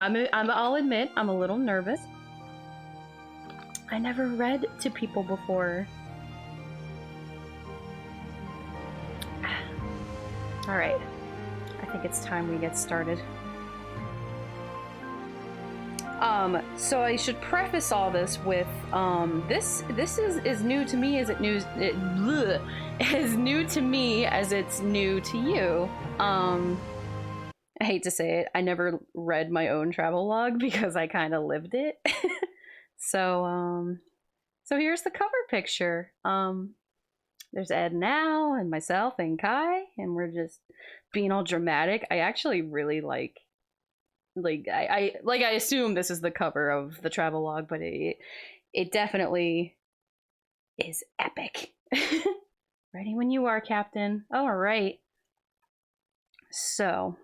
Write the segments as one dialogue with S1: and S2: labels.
S1: I'll admit, I'm a little nervous. I never read to people before. Alright. I think it's time we get started. So I should preface all this with, this is new to me as new to me as it's new to you. I hate to say it, I never read my own travel log because I kind of lived it. So here's the cover picture. There's Ed now and myself and Kai, and we're just being all dramatic. I actually really like I assume this is the cover of the travel log, but it definitely is epic. Ready when you are, Captain. All right. So,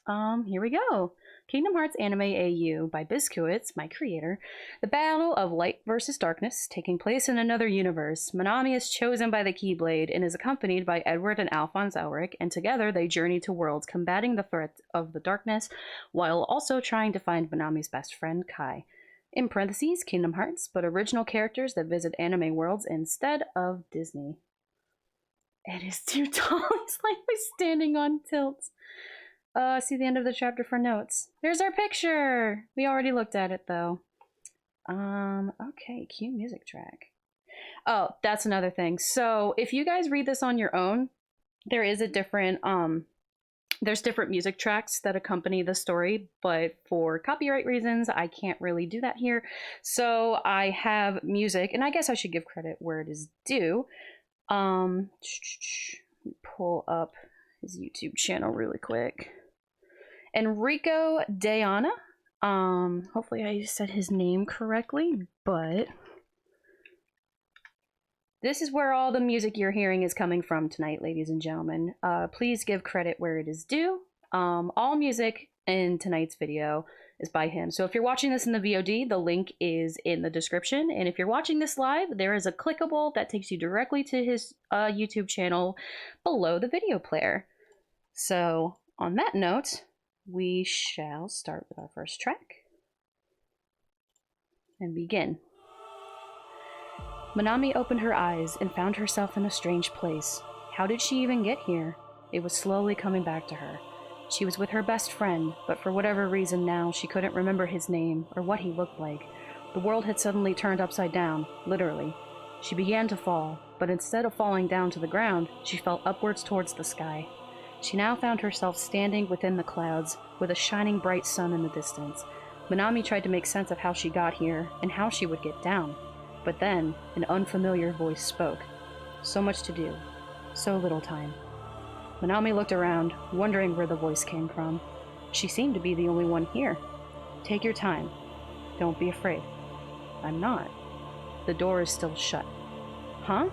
S1: here we go. Kingdom Hearts Anime AU by Biscuits, my creator. The battle of light versus darkness, taking place in another universe. Manami is chosen by the Keyblade and is accompanied by Edward and Alphonse Elric, and together they journey to worlds, combating the threat of the darkness, while also trying to find Manami's best friend, Kai. In parentheses, Kingdom Hearts, but original characters that visit anime worlds instead of Disney. Ed is too tall. He's like standing on tilts. See the end of the chapter for notes. There's our picture! We already looked at it, though. Okay, cue music track. Oh, that's another thing. So, if you guys read this on your own, there is a different, there's different music tracks that accompany the story, but for copyright reasons, I can't really do that here. So, I have music, and I guess I should give credit where it is due. Pull up his YouTube channel really quick. Enrico Deana. Hopefully I said his name correctly, but this is where all the music you're hearing is coming from tonight, ladies and gentlemen. Please give credit where it is due. All music in tonight's video is by him. So if you're watching this in the VOD, the link is in the description. And if you're watching this live, there is a clickable that takes you directly to his YouTube channel below the video player. So on that note, we shall start with our first track and begin. Manami opened her eyes and found herself in a strange place. How did she even get here? It was slowly coming back to her. She was with her best friend, but for whatever reason now she couldn't remember his name or what he looked like. The world had suddenly turned upside down, literally. She began to fall, but instead of falling down to the ground, she fell upwards towards the sky. She now found herself standing within the clouds, with a shining bright sun in the distance. Manami tried to make sense of how she got here, and how she would get down. But then, an unfamiliar voice spoke. So much to do. So little time. Manami looked around, wondering where the voice came from. She seemed to be the only one here. Take your time. Don't be afraid. I'm not. The door is still shut. Huh?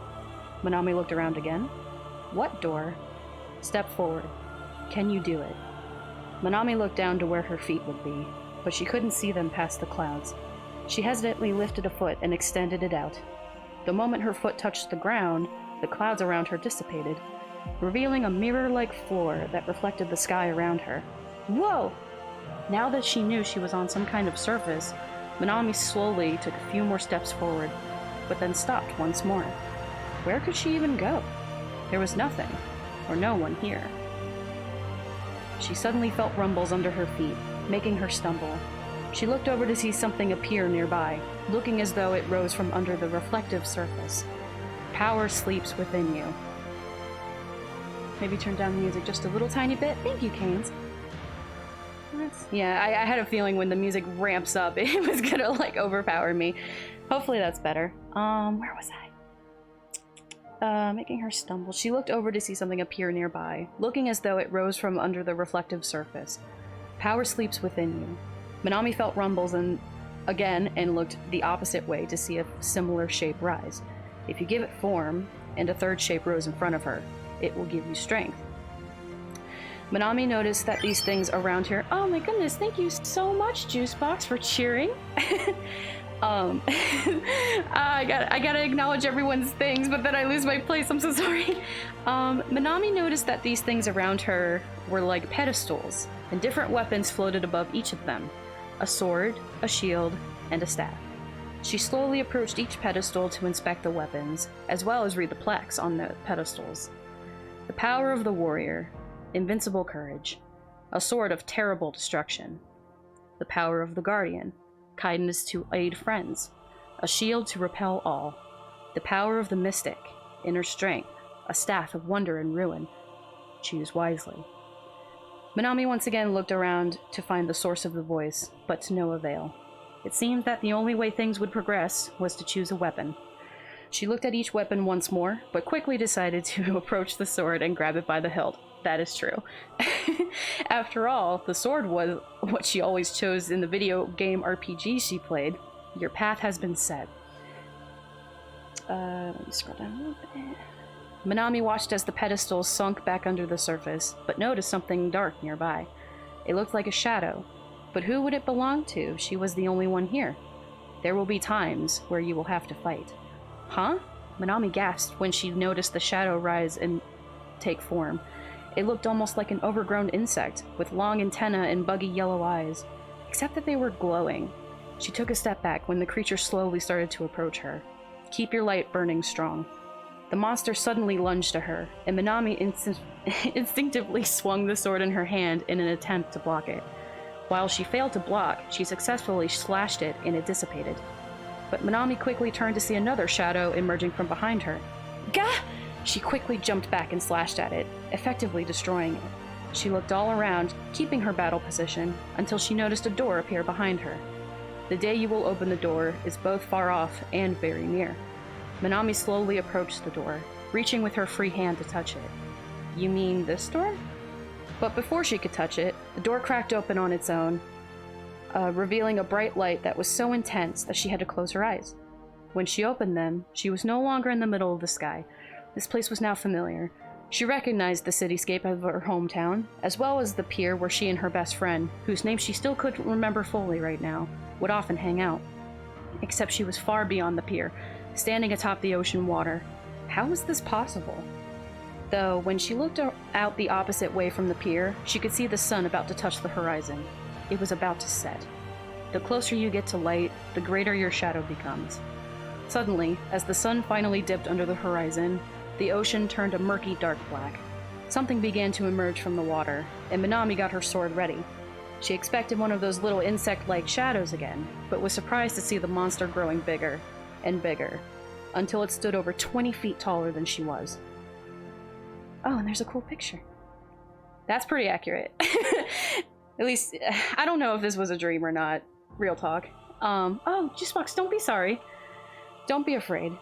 S1: Manami looked around again. What door? Step forward. Can you do it? Manami looked down to where her feet would be, but she couldn't see them past the clouds. She hesitantly lifted a foot and extended it out. The moment her foot touched the ground, the clouds around her dissipated, revealing a mirror-like floor that reflected the sky around her. Whoa! Now that she knew she was on some kind of surface, Manami slowly took a few more steps forward, but then stopped once more. Where could she even go? There was nothing, or no one here. She suddenly felt rumbles under her feet, making her stumble. She looked over to see something appear nearby, looking as though it rose from under the reflective surface. Power sleeps within you. Maybe turn down the music just a little tiny bit. Thank you, Canes. Yeah, I had a feeling when the music ramps up, it was gonna like overpower me. Hopefully that's better. Where was I? Making her stumble. She looked over to see something appear nearby, looking as though it rose from under the reflective surface. Power sleeps within you. Manami felt rumbles again and looked the opposite way to see a similar shape rise. If you give it form, and a third shape rose in front of her, it will give you strength. Manami noticed that these things around her— oh my goodness, thank you so much, Juicebox, for cheering. I gotta acknowledge everyone's things, but then I lose my place, I'm so sorry. Manami noticed that these things around her were like pedestals, and different weapons floated above each of them. a sword, a shield, and a staff. She slowly approached each pedestal to inspect the weapons, as well as read the plaques on the pedestals. The power of the warrior, invincible courage, a sword of terrible destruction. The power of the guardian, kindness to aid friends, a shield to repel all. The power of the mystic, inner strength, a staff of wonder and ruin. Choose wisely. Minami once again looked around to find the source of the voice, but to no avail. It seemed that the only way things would progress was to choose a weapon. She looked at each weapon once more, but quickly decided to approach the sword and grab it by the hilt. That is true. After all, the sword was what she always chose in the video game RPG she played. Your path has been set. Let me scroll down a little bit. Minami watched as the pedestals sunk back under the surface, but noticed something dark nearby. It looked like a shadow. But who would it belong to? She was the only one here. There will be times where you will have to fight. Huh? Minami gasped when she noticed the shadow rise and take form. It looked almost like an overgrown insect, with long antennae and buggy yellow eyes, except that they were glowing. She took a step back when the creature slowly started to approach her. Keep your light burning strong. The monster suddenly lunged to her, and Minami instinctively swung the sword in her hand in an attempt to block it. While she failed to block, she successfully slashed it and it dissipated. But Minami quickly turned to see another shadow emerging from behind her. Gah! She quickly jumped back and slashed at it, effectively destroying it. She looked all around, keeping her battle position, until she noticed a door appear behind her. The day you will open the door is both far off and very near. Minami slowly approached the door, reaching with her free hand to touch it. You mean this door? But before she could touch it, the door cracked open on its own, revealing a bright light that was so intense that she had to close her eyes. When she opened them, she was no longer in the middle of the sky. This place was now familiar. She recognized the cityscape of her hometown, as well as the pier where she and her best friend, whose name she still couldn't remember fully right now, would often hang out. Except she was far beyond the pier, standing atop the ocean water. How was this possible? Though, when she looked out the opposite way from the pier, she could see the sun about to touch the horizon. It was about to set. The closer you get to light, the greater your shadow becomes. Suddenly, as the sun finally dipped under the horizon, the ocean turned a murky dark black. Something began to emerge from the water, and Minami got her sword ready. She expected one of those little insect-like shadows again, but was surprised to see the monster growing bigger and bigger, until it stood over 20 feet taller than she was. Oh, and there's a cool picture. That's pretty accurate. At least, I don't know if this was a dream or not. Real talk. Oh, Juicebox, don't be sorry. Don't be afraid.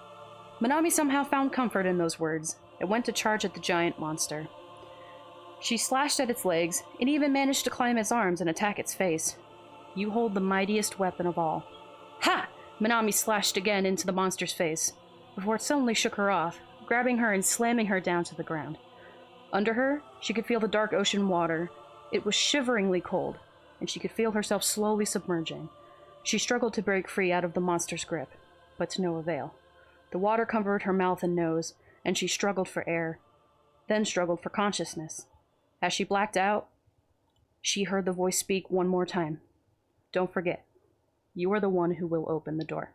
S1: Minami somehow found comfort in those words and went to charge at the giant monster. She slashed at its legs and even managed to climb its arms and attack its face. You hold the mightiest weapon of all. Ha! Minami slashed again into the monster's face, before it suddenly shook her off, grabbing her and slamming her down to the ground. Under her, she could feel the dark ocean water. It was shiveringly cold, and she could feel herself slowly submerging. She struggled to break free out of the monster's grip, but to no avail. The water covered her mouth and nose, and she struggled for air, then struggled for consciousness. As she blacked out, she heard the voice speak one more time. Don't forget, you are the one who will open the door.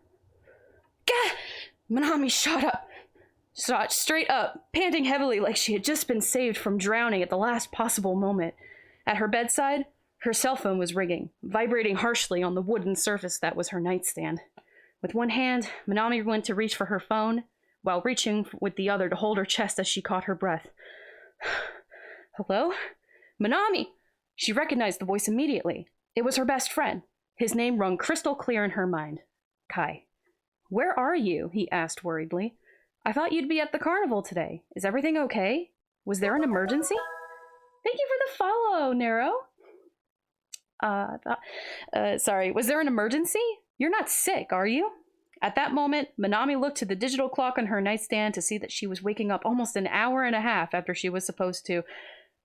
S1: Gah! Minami shot straight up, panting heavily like she had just been saved from drowning at the last possible moment. At her bedside, her cell phone was ringing, vibrating harshly on the wooden surface that was her nightstand. With one hand, Minami went to reach for her phone, while reaching with the other to hold her chest as she caught her breath. Hello? Minami! She recognized the voice immediately. It was her best friend. His name rung crystal clear in her mind. Kai. Where are you? He asked worriedly. I thought you'd be at the carnival today. Is everything okay? Was there an emergency? Thank you for the follow, Nero. Sorry, was there an emergency? You're not sick, are you? At that moment, Minami looked to the digital clock on her nightstand to see that she was waking up almost an hour and a half after she was supposed to.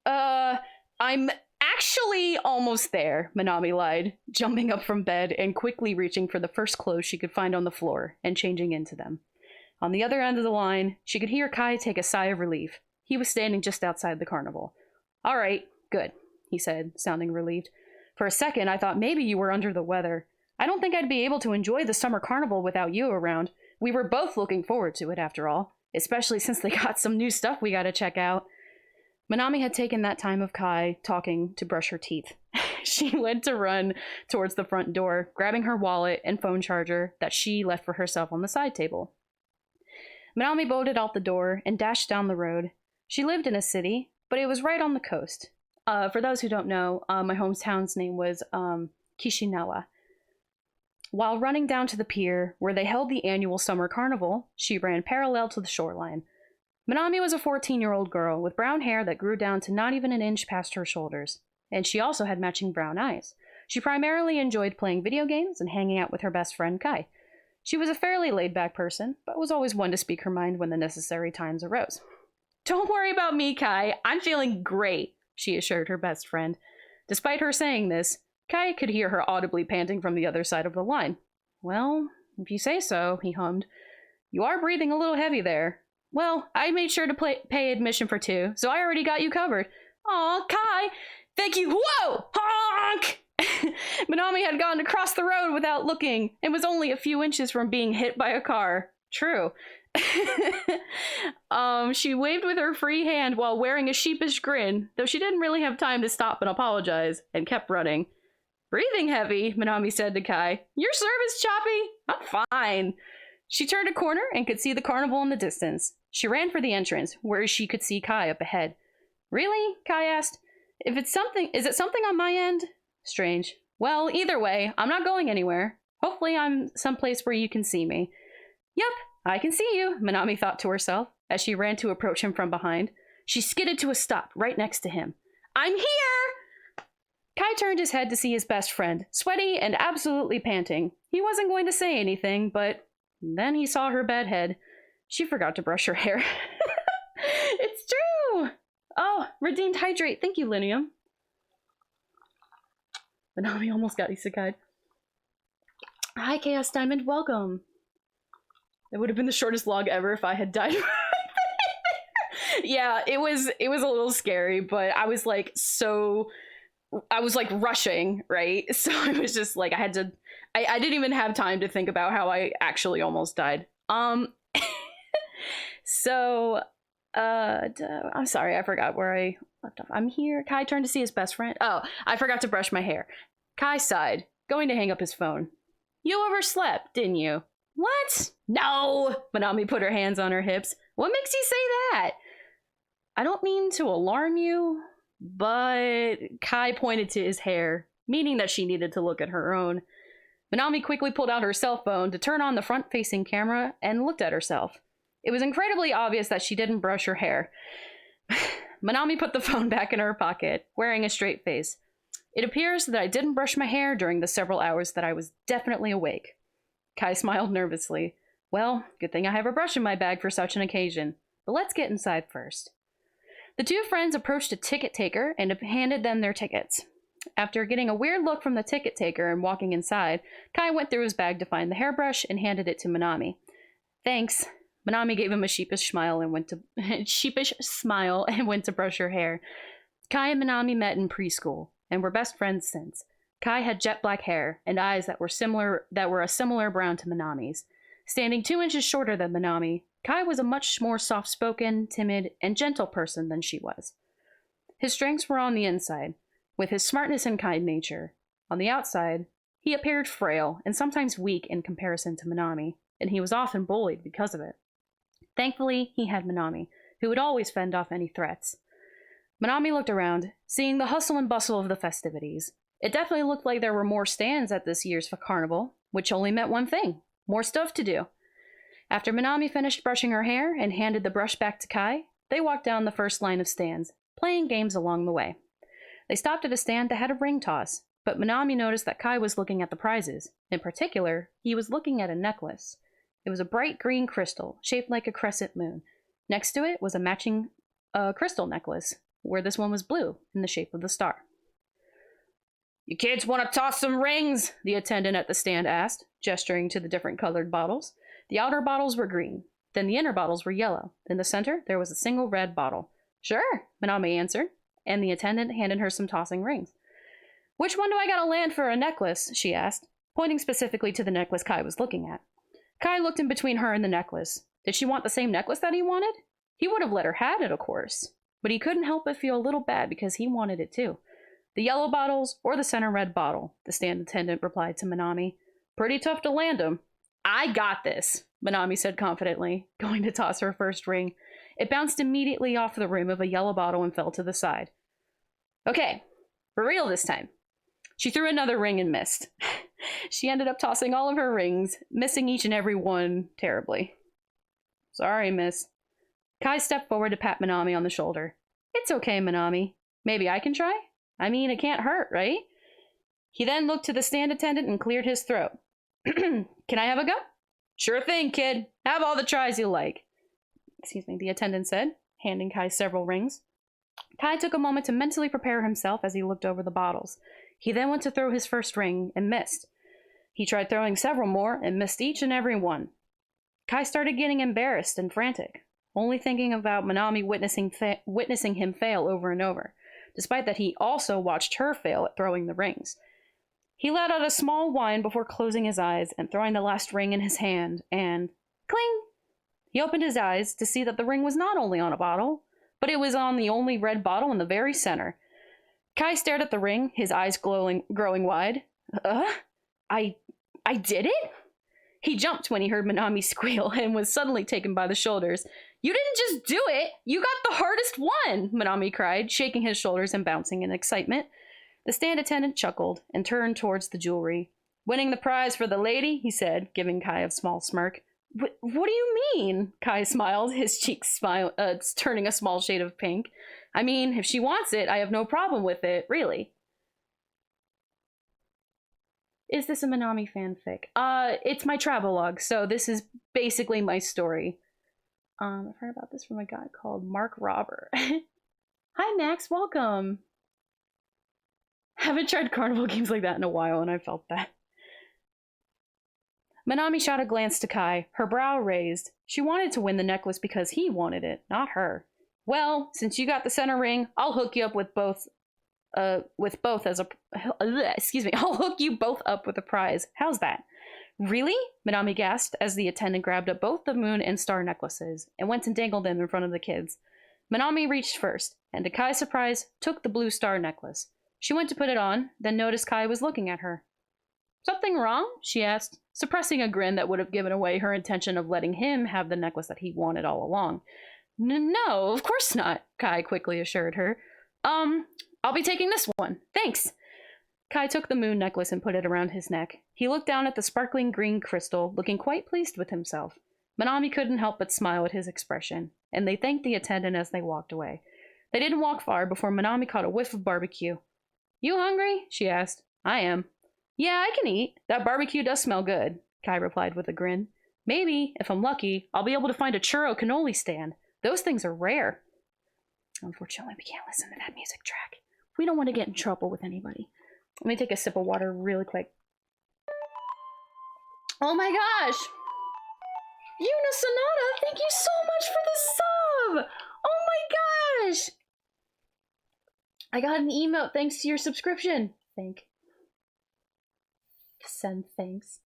S1: I'm actually almost there, Minami lied, jumping up from bed and quickly reaching for the first clothes she could find on the floor and changing into them. On the other end of the line, she could hear Kai take a sigh of relief. He was standing just outside the carnival. All right, good, he said, sounding relieved. For a second, I thought maybe you were under the weather. I don't think I'd be able to enjoy the summer carnival without you around. We were both looking forward to it, after all, especially since they got some new stuff we gotta check out. Manami had taken that time of Kai talking to brush her teeth. She went to run towards the front door, grabbing her wallet and phone charger that she left for herself on the side table. Manami bolted out the door and dashed down the road. She lived in a city, but it was right on the coast. For those who don't know, my hometown's name was Kishinawa. While running down to the pier, where they held the annual summer carnival, she ran parallel to the shoreline. Manami was a 14-year-old girl with brown hair that grew down to not even an inch past her shoulders, and she also had matching brown eyes. She primarily enjoyed playing video games and hanging out with her best friend Kai. She was a fairly laid-back person, but was always one to speak her mind when the necessary times arose. "Don't worry about me, Kai. I'm feeling great," she assured her best friend. Despite her saying this, Kai could hear her audibly panting from the other side of the line. "Well, if you say so," he hummed. "You are breathing a little heavy there." "Well, I made sure to pay admission for 2, so I already got you covered." "Aw, Kai, thank you." Whoa! Honk! Manami had gone across the road without looking and was only a few inches from being hit by a car. True. She waved with her free hand while wearing a sheepish grin, though she didn't really have time to stop and apologize, and kept running. "Breathing heavy," Manami said to Kai. "Your service, Choppy?" "I'm fine." She turned a corner and could see the carnival in the distance. She ran for the entrance, where she could see Kai up ahead. "Really?" Kai asked. Is it something on my end?" "Strange. Well, either way, I'm not going anywhere. Hopefully I'm someplace where you can see me." "Yep, I can see you," Manami thought to herself, as she ran to approach him from behind. She skidded to a stop right next to him. "I'm here!" Kai turned his head to see his best friend, sweaty and absolutely panting. He wasn't going to say anything, but then he saw her bad head. She forgot to brush her hair. It's true! "Oh, redeemed hydrate. Thank you, Linium." Manami almost got isekai'd. "Hi, Chaos Diamond. Welcome." It would have been the shortest log ever if I had died. Yeah, it was a little scary, but I was like rushing, right? So I was just like, I didn't even have time to think about how I actually almost died. So, I'm sorry, I forgot where I left off. I'm here. Kai turned to see his best friend. Oh, I forgot to brush my hair. Kai sighed, going to hang up his phone. "You overslept, didn't you?" "What? No!" Manami put her hands on her hips. "What makes you say that?" "I don't mean to alarm you, but..." Kai pointed to his hair, meaning that she needed to look at her own. Manami quickly pulled out her cell phone to turn on the front-facing camera and looked at herself. It was incredibly obvious that she didn't brush her hair. Manami put the phone back in her pocket, wearing a straight face. "It appears that I didn't brush my hair during the several hours that I was definitely awake." Kai smiled nervously. "Well, good thing I have a brush in my bag for such an occasion. But let's get inside first." The two friends approached a ticket taker and handed them their tickets. After getting a weird look from the ticket taker and walking inside, Kai went through his bag to find the hairbrush and handed it to Manami. "Thanks." Manami gave him a sheepish smile and went to brush her hair. Kai and Manami met in preschool and were best friends since. Kai had jet black hair and eyes that were a similar brown to Manami's. Standing 2 inches shorter than Manami, Kai was a much more soft-spoken, timid, and gentle person than she was. His strengths were on the inside, with his smartness and kind nature. On the outside, he appeared frail and sometimes weak in comparison to Manami, and he was often bullied because of it. Thankfully, he had Manami, who would always fend off any threats. Manami looked around, seeing the hustle and bustle of the festivities. It definitely looked like there were more stands at this year's carnival, which only meant one thing: more stuff to do. After Manami finished brushing her hair and handed the brush back to Kai, they walked down the first line of stands, playing games along the way. They stopped at a stand that had a ring toss, but Manami noticed that Kai was looking at the prizes. In particular, he was looking at a necklace. It was a bright green crystal, shaped like a crescent moon. Next to it was a matching crystal necklace, where this one was blue, in the shape of the star. "You kids want to toss some rings?" the attendant at the stand asked, gesturing to the different colored bottles. The outer bottles were green. Then the inner bottles were yellow. In the center, there was a single red bottle. "Sure," Manami answered, and the attendant handed her some tossing rings. Which one do I gotta land for a necklace? She asked, pointing specifically to the necklace Kai was looking at. Kai looked in between her and the necklace. Did she want the same necklace that he wanted? He would have let her have it, of course. But he couldn't help but feel a little bad because he wanted it too. The yellow bottles or the center red bottle, the stand attendant replied to Minami. Pretty tough to land 'em. I got this, Minami said confidently, going to toss her first ring. It bounced immediately off the rim of a yellow bottle and fell to the side. Okay, for real this time. She threw another ring and missed. She ended up tossing all of her rings, missing each and every one terribly. Sorry, miss. Kai stepped forward to pat Minami on the shoulder. It's okay, Minami. Maybe I can try? I mean, it can't hurt, right? He then looked to the stand attendant and cleared his throat. Can I have a go? Sure thing, kid. Have all the tries you like. Excuse me, the attendant said, handing Kai several rings. Kai took a moment to mentally prepare himself as he looked over the bottles. He then went to throw his first ring and missed. He tried throwing several more and missed each and every one. Kai started getting embarrassed and frantic, only thinking about Minami witnessing him fail over and over, despite that he also watched her fail at throwing the rings. He let out a small whine before closing his eyes and throwing the last ring in his hand, and cling! He opened his eyes to see that the ring was not only on a bottle, but it was on the only red bottle in the very center. Kai stared at the ring, his eyes growing wide. I did it? He jumped when he heard Minami squeal and was suddenly taken by the shoulders. You didn't just do it! You got the hardest one! Minami cried, shaking his shoulders and bouncing in excitement. The stand attendant chuckled and turned towards the jewelry. Winning the prize for the lady, he said, giving Kai a small smirk. What do you mean? Kai smiled, his cheeks turning a small shade of pink. I mean, if she wants it, I have no problem with it, really. Is this a Minami fanfic? It's my travelogue, so this is basically my story. I've heard about this from a guy called Mark Robert. Hi, Max, welcome. Haven't tried carnival games like that in a while, and I felt that. Minami shot a glance to Kai, her brow raised. She wanted to win the necklace because he wanted it, not her. Well, since you got the center ring, I'll hook you up with both as a I'll hook you both up with a prize. How's that? Really? Minami gasped as the attendant grabbed up both the moon and star necklaces and went and dangled them in front of the kids. Minami reached first, and to Kai's surprise, took the blue star necklace. She went to put it on, then noticed Kai was looking at her. Something wrong? She asked, suppressing a grin that would have given away her intention of letting him have the necklace that he wanted all along. No, of course not, Kai quickly assured her. I'll be taking this one. Thanks. Kai took the moon necklace and put it around his neck. He looked down at the sparkling green crystal, looking quite pleased with himself. Minami couldn't help but smile at his expression, and they thanked the attendant as they walked away. They didn't walk far before Minami caught a whiff of barbecue. You hungry? She asked. I am. Yeah, I can eat. That barbecue does smell good, Kai replied with a grin. Maybe, if I'm lucky, I'll be able to find a churro cannoli stand. Those things are rare. Unfortunately, we can't listen to that music track. We don't want to get in trouble with anybody. Let me take a sip of water really quick. Oh my gosh! Yuna Sonata, thank you so much for the sub! Oh my gosh! I got an emote thanks to your subscription. Send thanks.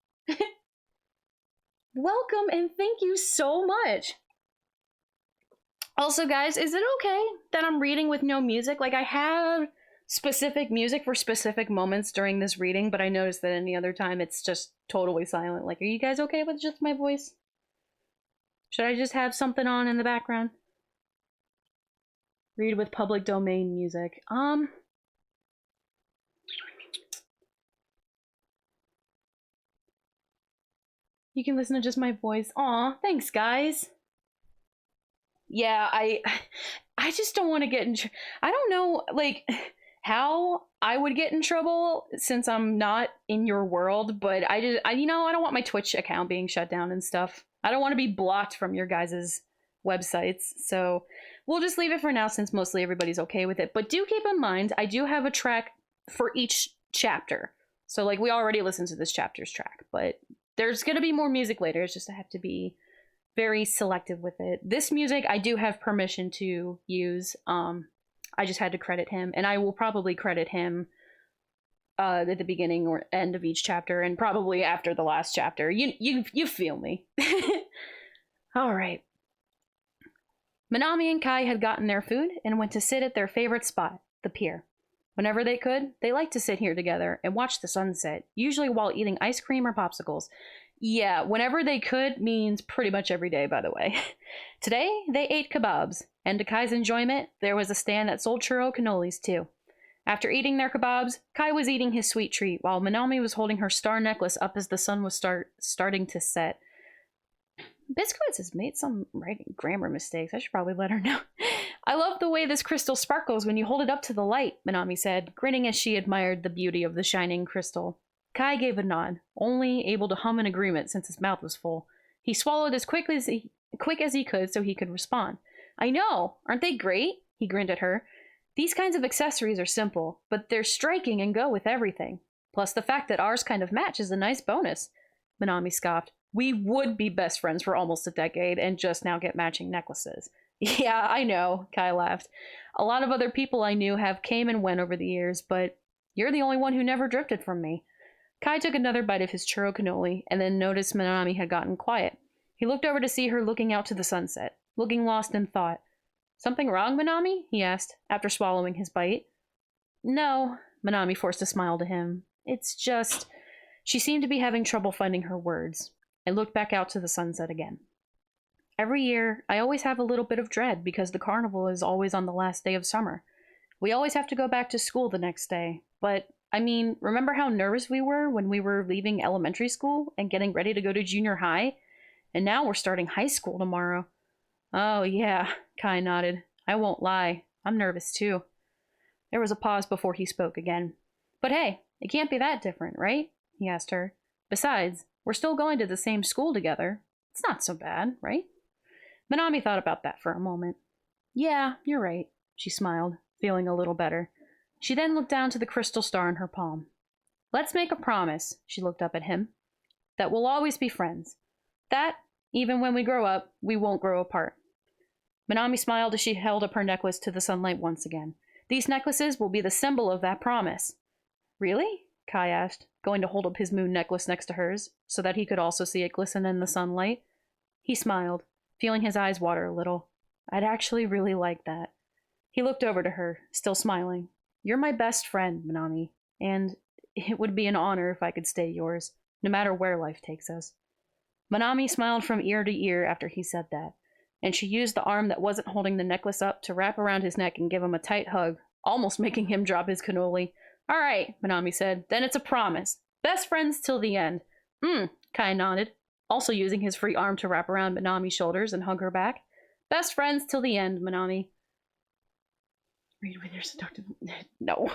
S1: Welcome and thank you so much. Also, guys, is it okay that I'm reading with no music? Like, I have specific music for specific moments during this reading, but I noticed that any other time it's just totally silent. Like, are you guys okay with just my voice? Should I just have something on in the background? Read with public domain music. You can listen to just my voice. Aw, thanks, guys. Yeah, I just don't want to get in I don't know, like, how I would get in trouble since I'm not in your world, but I don't want my Twitch account being shut down and stuff. I don't want to be blocked from your guys' websites, so we'll just leave it for now since mostly everybody's okay with it. But do keep in mind, I do have a track for each chapter. So, like, we already listened to this chapter's track, but there's going to be more music later. It's just I have to be very selective with it. This music I do have permission to use. I just had to credit him, and I will probably credit him at the beginning or end of each chapter, and probably after the last chapter. You feel me. All right. Minami and Kai had gotten their food and went to sit at their favorite spot, the pier. Whenever they could, they liked to sit here together and watch the sunset, usually while eating ice cream or popsicles. Yeah, whenever they could means pretty much every day, by the way. Today, they ate kebabs, and to Kai's enjoyment, there was a stand that sold churro cannolis too. After eating their kebabs, Kai was eating his sweet treat, while Minami was holding her star necklace up as the sun was starting to set. Biscuits has made some writing grammar mistakes. I should probably let her know. I love the way this crystal sparkles when you hold it up to the light, Minami said, grinning as she admired the beauty of the shining crystal. Kai gave a nod, only able to hum in agreement since his mouth was full. He swallowed as quick as he could so he could respond. I know! Aren't they great? He grinned at her. These kinds of accessories are simple, but they're striking and go with everything. Plus the fact that ours kind of match is a nice bonus. Minami scoffed. We would be best friends for almost a decade and just now get matching necklaces. Yeah, I know, Kai laughed. A lot of other people I knew have came and went over the years, but you're the only one who never drifted from me. Kai took another bite of his churro cannoli and then noticed Minami had gotten quiet. He looked over to see her looking out to the sunset, looking lost in thought. Something wrong, Minami? He asked, after swallowing his bite. No, Minami forced a smile to him. It's just... She seemed to be having trouble finding her words, and looked back out to the sunset again. Every year, I always have a little bit of dread because the carnival is always on the last day of summer. We always have to go back to school the next day, but, I mean, remember how nervous we were when we were leaving elementary school and getting ready to go to junior high? And now we're starting high school tomorrow. Oh, yeah, Kai nodded. I won't lie. I'm nervous, too. There was a pause before he spoke again. But hey, it can't be that different, right? He asked her. Besides, we're still going to the same school together. It's not so bad, right? Minami thought about that for a moment. Yeah, you're right, she smiled, feeling a little better. She then looked down to the crystal star in her palm. Let's make a promise, she looked up at him, that we'll always be friends. That, even when we grow up, we won't grow apart. Minami smiled as she held up her necklace to the sunlight once again. These necklaces will be the symbol of that promise. Really? Kai asked, going to hold up his moon necklace next to hers, so that he could also see it glisten in the sunlight. He smiled, feeling his eyes water a little. I'd actually really like that. He looked over to her, still smiling. You're my best friend, Minami, and it would be an honor if I could stay yours, no matter where life takes us. Minami smiled from ear to ear after he said that, and she used the arm that wasn't holding the necklace up to wrap around his neck and give him a tight hug, almost making him drop his cannoli. All right, Minami said, then it's a promise. Best friends till the end. Kai nodded, also using his free arm to wrap around Minami's shoulders and hug her back. Best friends till the end, Minami. Read Withers seductive... No.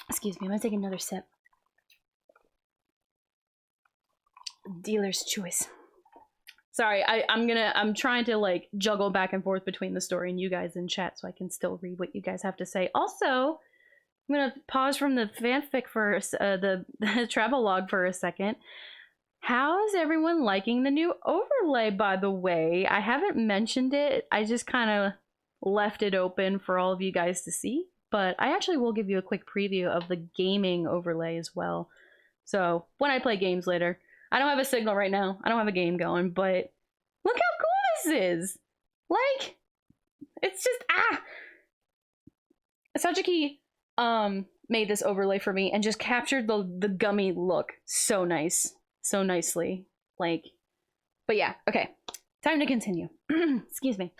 S1: Excuse me, I'm gonna take another sip. Dealer's choice. Sorry, I'm trying to like juggle back and forth between the story and you guys in chat so I can still read what you guys have to say. Also, I'm gonna pause from the fanfic for the travel log for a second. How's everyone liking the new overlay, by the way? I haven't mentioned it. I just kind of left it open for all of you guys to see. But I actually will give you a quick preview of the gaming overlay as well. So when I play games later. I don't have a signal right now. I don't have a game going, but look how cool this is. Like, it's just, Sajiki made this overlay for me and just captured the gummy look so nice. So nicely. Like, but yeah, okay. Time to continue. Excuse me.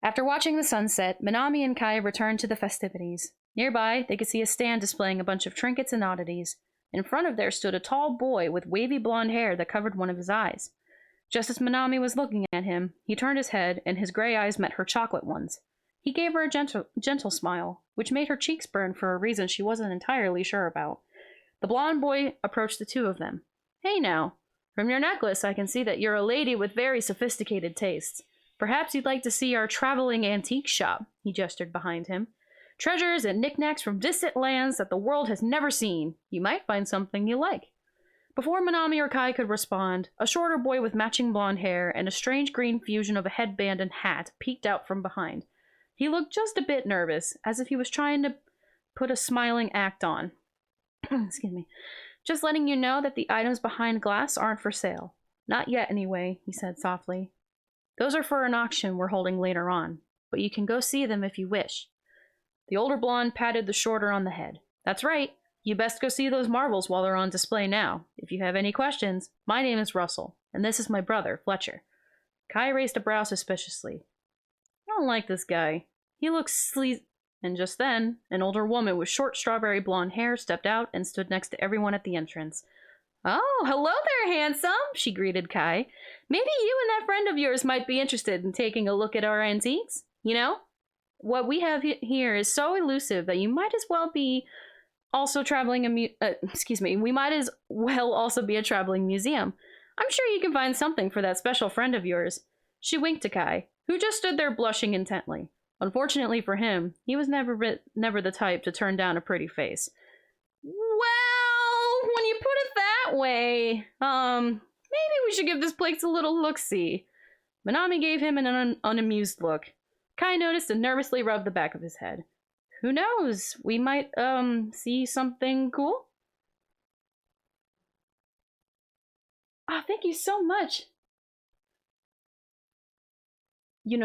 S1: After watching the sunset, Minami and Kai returned to the festivities. Nearby, they could see a stand displaying a bunch of trinkets and oddities. In front of there stood a tall boy with wavy blonde hair that covered one of his eyes. Just as Minami was looking at him, he turned his head and his gray eyes met her chocolate ones. He gave her a gentle smile, which made her cheeks burn for a reason she wasn't entirely sure about. The blonde boy approached the two of them. Hey now, from your necklace I can see that you're a lady with very sophisticated tastes. Perhaps you'd like to see our traveling antique shop, he gestured behind him. Treasures and knickknacks from distant lands that the world has never seen. You might find something you like. Before Minami or Kai could respond, a shorter boy with matching blonde hair and a strange green fusion of a headband and hat peeked out from behind. He looked just a bit nervous, as if he was trying to put a smiling act on. Excuse me. Just letting you know that the items behind glass aren't for sale. Not yet, anyway, he said softly. Those are for an auction we're holding later on, but you can go see them if you wish. The older blonde patted the shorter on the head. That's right. You best go see those marbles while they're on display now. If you have any questions, my name is Russell, and this is my brother, Fletcher. Kai raised a brow suspiciously. I don't like this guy. He looks sleazy. And just then, an older woman with short strawberry blonde hair stepped out and stood next to everyone at the entrance. Oh, hello there, handsome, she greeted Kai. Maybe you and that friend of yours might be interested in taking a look at our antiques. You know, what we have here is so elusive that you might as well be also traveling we might as well also be a traveling museum. I'm sure you can find something for that special friend of yours. She winked to Kai, who just stood there blushing intently. Unfortunately for him, he was never the type to turn down a pretty face. Well, when you put it that way, maybe we should give this place a little look-see. Minami gave him an unamused look. Kai noticed and nervously rubbed the back of his head. Who knows? We might, see something cool? Oh, thank you so much.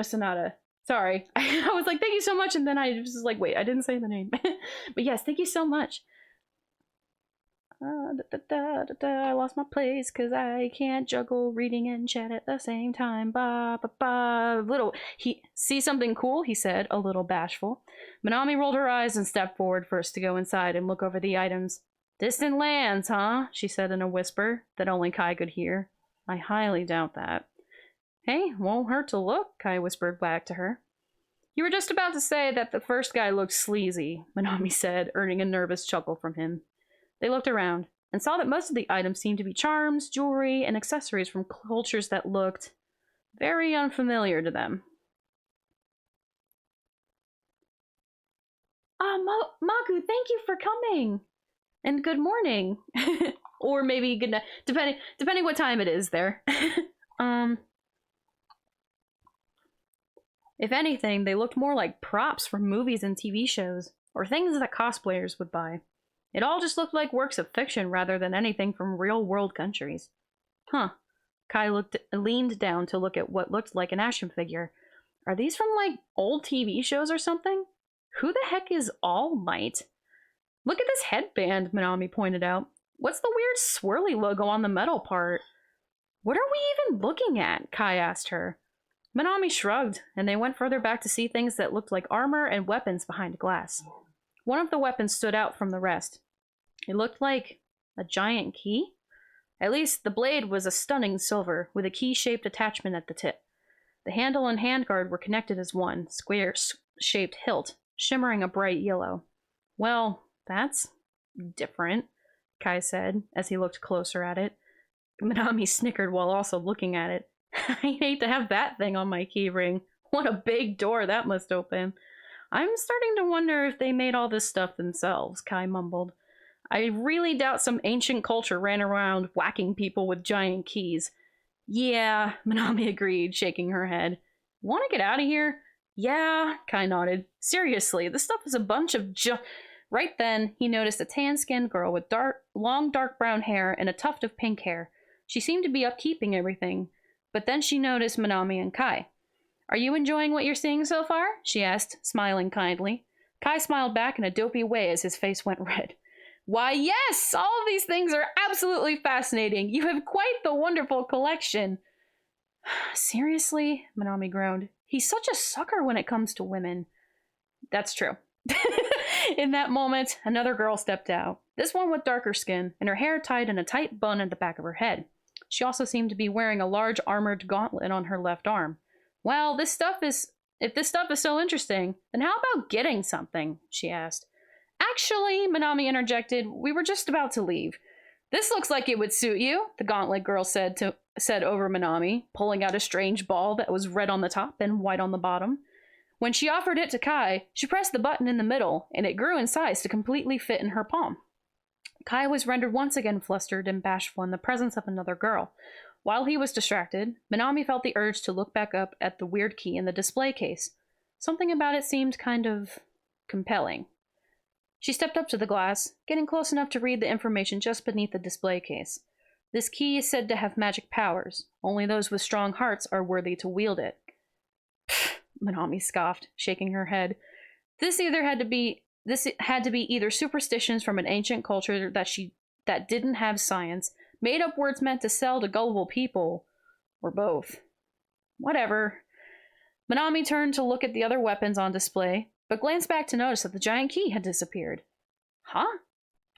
S1: Sonata. Sorry. I was like, thank you so much, and then I was like, wait, I didn't say the name. But yes, thank you so much. I lost my place because I can't juggle reading and chat at the same time. See something cool, he said, a little bashful. Minami rolled her eyes and stepped forward first to go inside and look over the items. Distant lands, huh? She said in a whisper that only Kai could hear. I highly doubt that. Hey, won't hurt to look, Kai whispered back to her. You were just about to say that the first guy looked sleazy, Minami said, earning a nervous chuckle from him. They looked around and saw that most of the items seemed to be charms, jewelry, and accessories from cultures that looked very unfamiliar to them. Magu, thank you for coming! And good morning. Or maybe good night, depending what time it is there. If anything, they looked more like props from movies and TV shows, or things that cosplayers would buy. It all just looked like works of fiction rather than anything from real-world countries. Huh. Kai leaned down to look at what looked like an action figure. Are these from, like, old TV shows or something? Who the heck is All Might? Look at this headband, Minami pointed out. What's the weird swirly logo on the metal part? What are we even looking at? Kai asked her. Minami shrugged, and they went further back to see things that looked like armor and weapons behind glass. One of the weapons stood out from the rest. It looked like a giant key? At least the blade was a stunning silver, with a key-shaped attachment at the tip. The handle and handguard were connected as one, square-shaped hilt, shimmering a bright yellow. Well, that's different, Kai said, as he looked closer at it. Minami snickered while also looking at it. I hate to have that thing on my keyring. What a big door that must open. I'm starting to wonder if they made all this stuff themselves, Kai mumbled. I really doubt some ancient culture ran around whacking people with giant keys. Yeah, Minami agreed, shaking her head. Want to get out of here? Yeah, Kai nodded. Seriously, this stuff is a bunch of Right then, he noticed a tan-skinned girl with long dark brown hair and a tuft of pink hair. She seemed to be upkeeping everything. But then she noticed Minami and Kai. Are you enjoying what you're seeing so far? She asked, smiling kindly. Kai smiled back in a dopey way as his face went red. Why, yes! All of these things are absolutely fascinating. You have quite the wonderful collection. Seriously? Minami groaned. He's such a sucker when it comes to women. That's true. In that moment, another girl stepped out. This one with darker skin, and her hair tied in a tight bun at the back of her head. She also seemed to be wearing a large armored gauntlet on her left arm. Well, if this stuff is so interesting, then how about getting something? She asked. Actually, Minami interjected, we were just about to leave. This looks like it would suit you, the gauntlet girl said over Minami, pulling out a strange ball that was red on the top and white on the bottom. When she offered it to Kai, she pressed the button in the middle, and it grew in size to completely fit in her palm. Kai was rendered once again flustered and bashful in the presence of another girl. While he was distracted, Minami felt the urge to look back up at the weird key in the display case. Something about it seemed kind of compelling. She stepped up to the glass, getting close enough to read the information just beneath the display case. This key is said to have magic powers. Only those with strong hearts are worthy to wield it. Manami scoffed, shaking her head. This had to be either superstitions from an ancient culture that didn't have science, made up words meant to sell to gullible people, or both. Whatever. Manami turned to look at the other weapons on display, but glanced back to notice that the giant key had disappeared. Huh?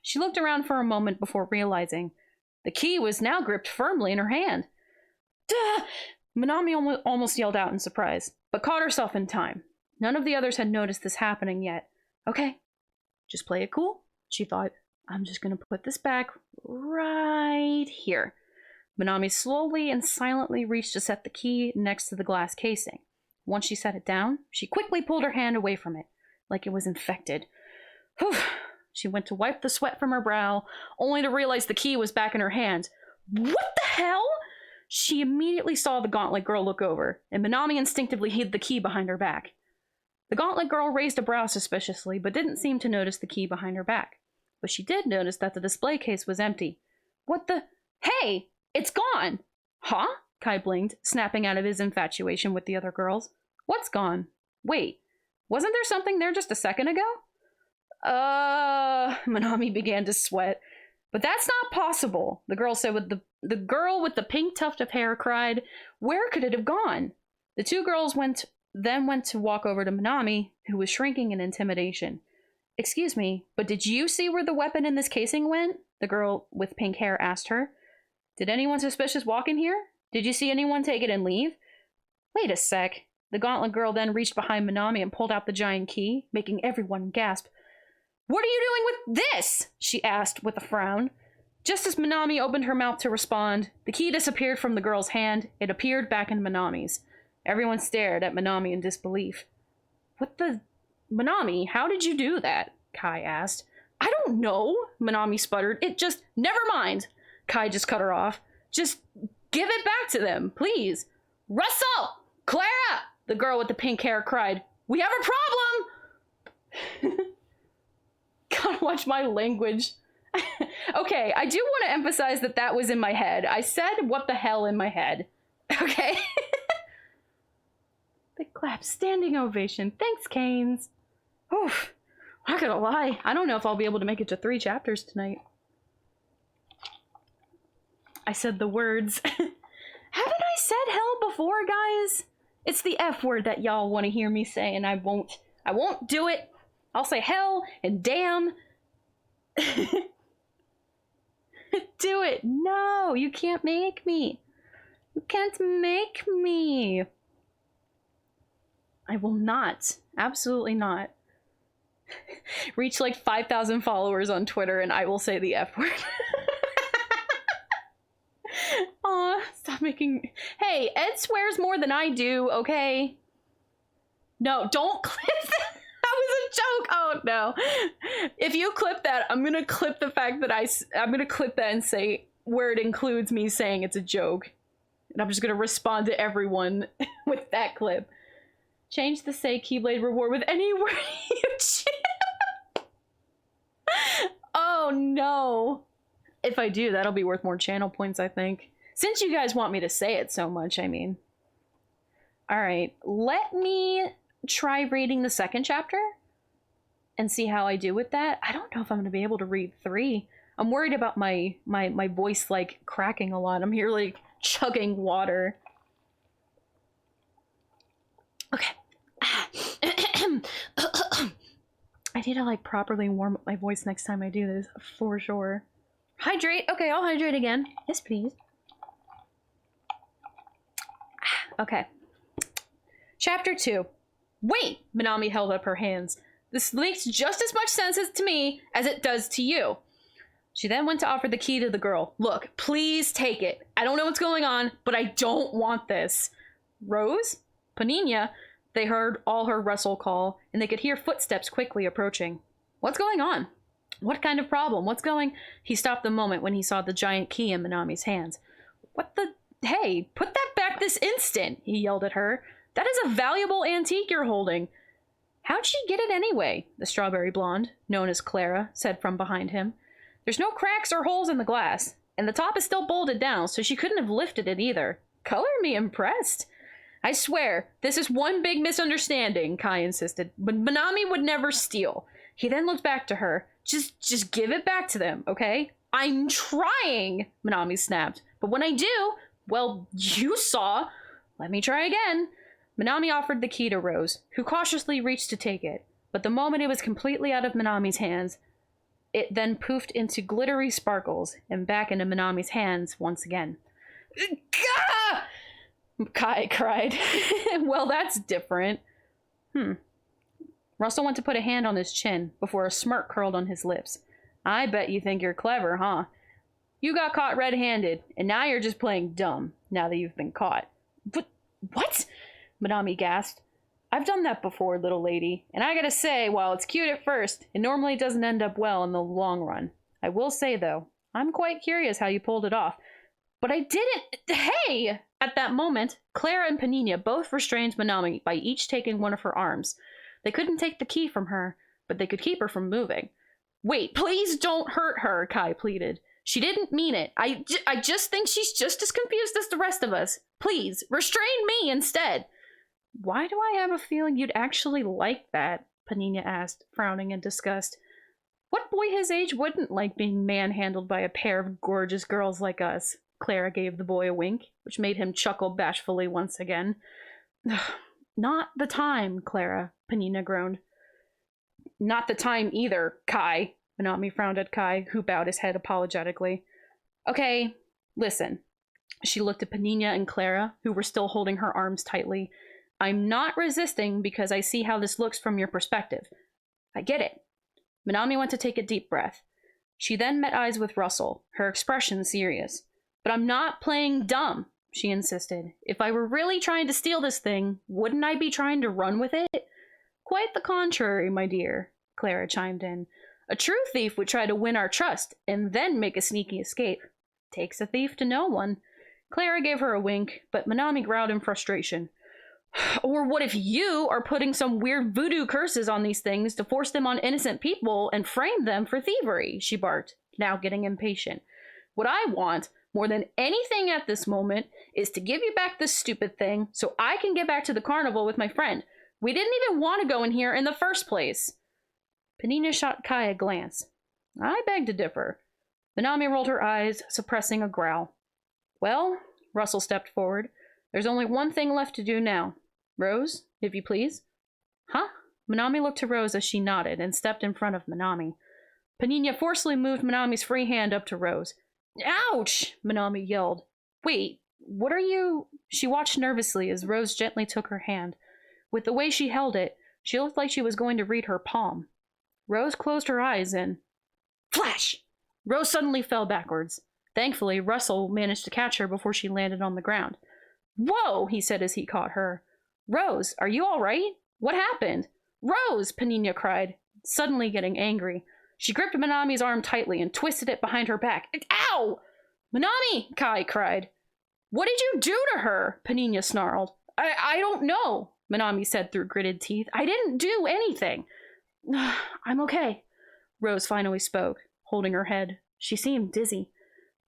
S1: She looked around for a moment before realizing the key was now gripped firmly in her hand. Duh! Manami almost yelled out in surprise, but caught herself in time. None of the others had noticed this happening yet. Okay, just play it cool, she thought. I'm just gonna put this back right here. Manami slowly and silently reached to set the key next to the glass casing. Once she set it down, she quickly pulled her hand away from it, like it was infected. Whew. She went to wipe the sweat from her brow, only to realize the key was back in her hand. What the hell? She immediately saw the Gauntlet Girl look over, and Manami instinctively hid the key behind her back. The Gauntlet Girl raised a brow suspiciously, but didn't seem to notice the key behind her back. But she did notice that the display case was empty. What the? Hey! It's gone! Huh? Kai blinked, snapping out of his infatuation with the other girls. What's gone? Wait, wasn't there something there just a second ago? Manami began to sweat. But that's not possible, the girl said with the girl with the pink tuft of hair cried. Where could it have gone? The two girls went to walk over to Manami, who was shrinking in intimidation. Excuse me, but did you see where the weapon in this casing went? The girl with pink hair asked her. Did anyone suspicious walk in here? Did you see anyone take it and leave? Wait a sec. The Gauntlet Girl then reached behind Manami and pulled out the giant key, making everyone gasp. What are you doing with this? She asked with a frown. Just as Manami opened her mouth to respond, the key disappeared from the girl's hand. It appeared back in Manami's. Everyone stared at Manami in disbelief. What the... Manami, how did you do that? Kai asked. I don't know, Manami sputtered. It just... Never mind. Kai just cut her off. Just give it back to them, please. Russell! Clara! The girl with the pink hair cried. We have a problem! Gotta watch my language. Okay, I do want to emphasize that that was in my head. I said what the hell in my head. Okay? Big clap, standing ovation. Thanks, Canes. Oof. Not gonna lie, I don't know if I'll be able to make it to 3 chapters tonight. I said the words. Haven't I said hell before, guys? It's the F word that y'all want to hear me say, and I won't do it. I'll say hell and damn. Do it. No, you can't make me. You can't make me. I will not. Absolutely not. Reach like 5,000 followers on Twitter and I will say the F word. Aw, stop making... Hey, Ed swears more than I do, okay? No, don't clip that. That was a joke. Oh, no. If you clip that, I'm gonna clip the fact that I'm gonna clip that and say where it includes me saying it's a joke. And I'm just gonna respond to everyone with that clip. Change the say Keyblade reward with any word you choose. Oh, no. If I do, that'll be worth more channel points, I think. Since you guys want me to say it so much, I mean. Alright, let me try reading the 2nd chapter and see how I do with that. I don't know if I'm going to be able to read 3. I'm worried about my voice, like, cracking a lot. I'm here, like, chugging water. Okay. I need to, like, properly warm up my voice next time I do this, for sure. Hydrate. Okay, I'll hydrate again. Yes, please. Okay. Chapter 2. Wait! Manami held up her hands. This makes just as much sense to me as it does to you. She then went to offer the key to the girl. Look, please take it. I don't know what's going on, but I don't want this. Rose? Panina? They heard all her Russell call, and they could hear footsteps quickly approaching. What's going on? What kind of problem? What's going... He stopped the moment when he saw the giant key in Manami's hands. What the... Hey, put that back this instant, he yelled at her. That is a valuable antique you're holding. How'd she get it anyway? The strawberry blonde, known as Clara, said from behind him. There's no cracks or holes in the glass, and the top is still bolted down, so she couldn't have lifted it either. Color me impressed. I swear, this is one big misunderstanding, Kai insisted. But Manami would never steal. He then looked back to her. Just give it back to them, okay? I'm trying, Manami snapped. But when I do, well, you saw. Let me try again. Manami offered the key to Rose, who cautiously reached to take it. But the moment it was completely out of Manami's hands, it then poofed into glittery sparkles and back into Manami's hands once again. Gah! Kai cried. Well, that's different. Russell went to put a hand on his chin before a smirk curled on his lips. I bet you think you're clever, huh? You got caught red-handed, and now you're just playing dumb, now that you've been caught. But what? Manami gasped. I've done that before, little lady, and I gotta say, while it's cute at first, it normally doesn't end up well in the long run. I will say, though, I'm quite curious how you pulled it off. But I didn't. Hey! At that moment, Clara and Panina both restrained Manami by each taking one of her arms. They couldn't take the key from her, but they could keep her from moving. Wait, please don't hurt her, Kai pleaded. She didn't mean it. I just think she's just as confused as the rest of us. Please, restrain me instead. Why do I have a feeling you'd actually like that? Panina asked, frowning in disgust. What boy his age wouldn't like being manhandled by a pair of gorgeous girls like us? Clara gave the boy a wink, which made him chuckle bashfully once again. Not the time, Clara, Panina groaned. Not the time either, Kai. Manami frowned at Kai, who bowed his head apologetically. Okay, listen. She looked at Panina and Clara, who were still holding her arms tightly. I'm not resisting because I see how this looks from your perspective. I get it. Manami went to take a deep breath. She then met eyes with Russell, her expression serious. But I'm not playing dumb, she insisted. If I were really trying to steal this thing, wouldn't I be trying to run with it? Quite the contrary, my dear, Clara chimed in. A true thief would try to win our trust and then make a sneaky escape. Takes a thief to know one. Clara gave her a wink, but Manami growled in frustration. Or what if you are putting some weird voodoo curses on these things to force them on innocent people and frame them for thievery, she barked, now getting impatient. What I want, more than anything at this moment, is to give you back this stupid thing so I can get back to the carnival with my friend. We didn't even want to go in here in the first place. Panina shot Kai a glance. I beg to differ. Manami rolled her eyes, suppressing a growl. Well, Russell stepped forward. There's only one thing left to do now. Rose, if you please. Huh? Manami looked to Rose as she nodded and stepped in front of Manami. Panina forcefully moved Manami's free hand up to Rose. Ouch! Manami yelled. Wait, what are you... She watched nervously as Rose gently took her hand. With the way she held it, she looked like she was going to read her palm. Rose closed her eyes and... Flash! Rose suddenly fell backwards. Thankfully, Russell managed to catch her before she landed on the ground. Whoa, he said as he caught her. Rose, are you all right? What happened? Rose, Panina cried, suddenly getting angry. She gripped Manami's arm tightly and twisted it behind her back. Ow! Manami, Kai cried. What did you do to her? Panina snarled. I don't know, Manami said through gritted teeth. I didn't do anything. I'm okay, Rose finally spoke, holding her head. She seemed dizzy.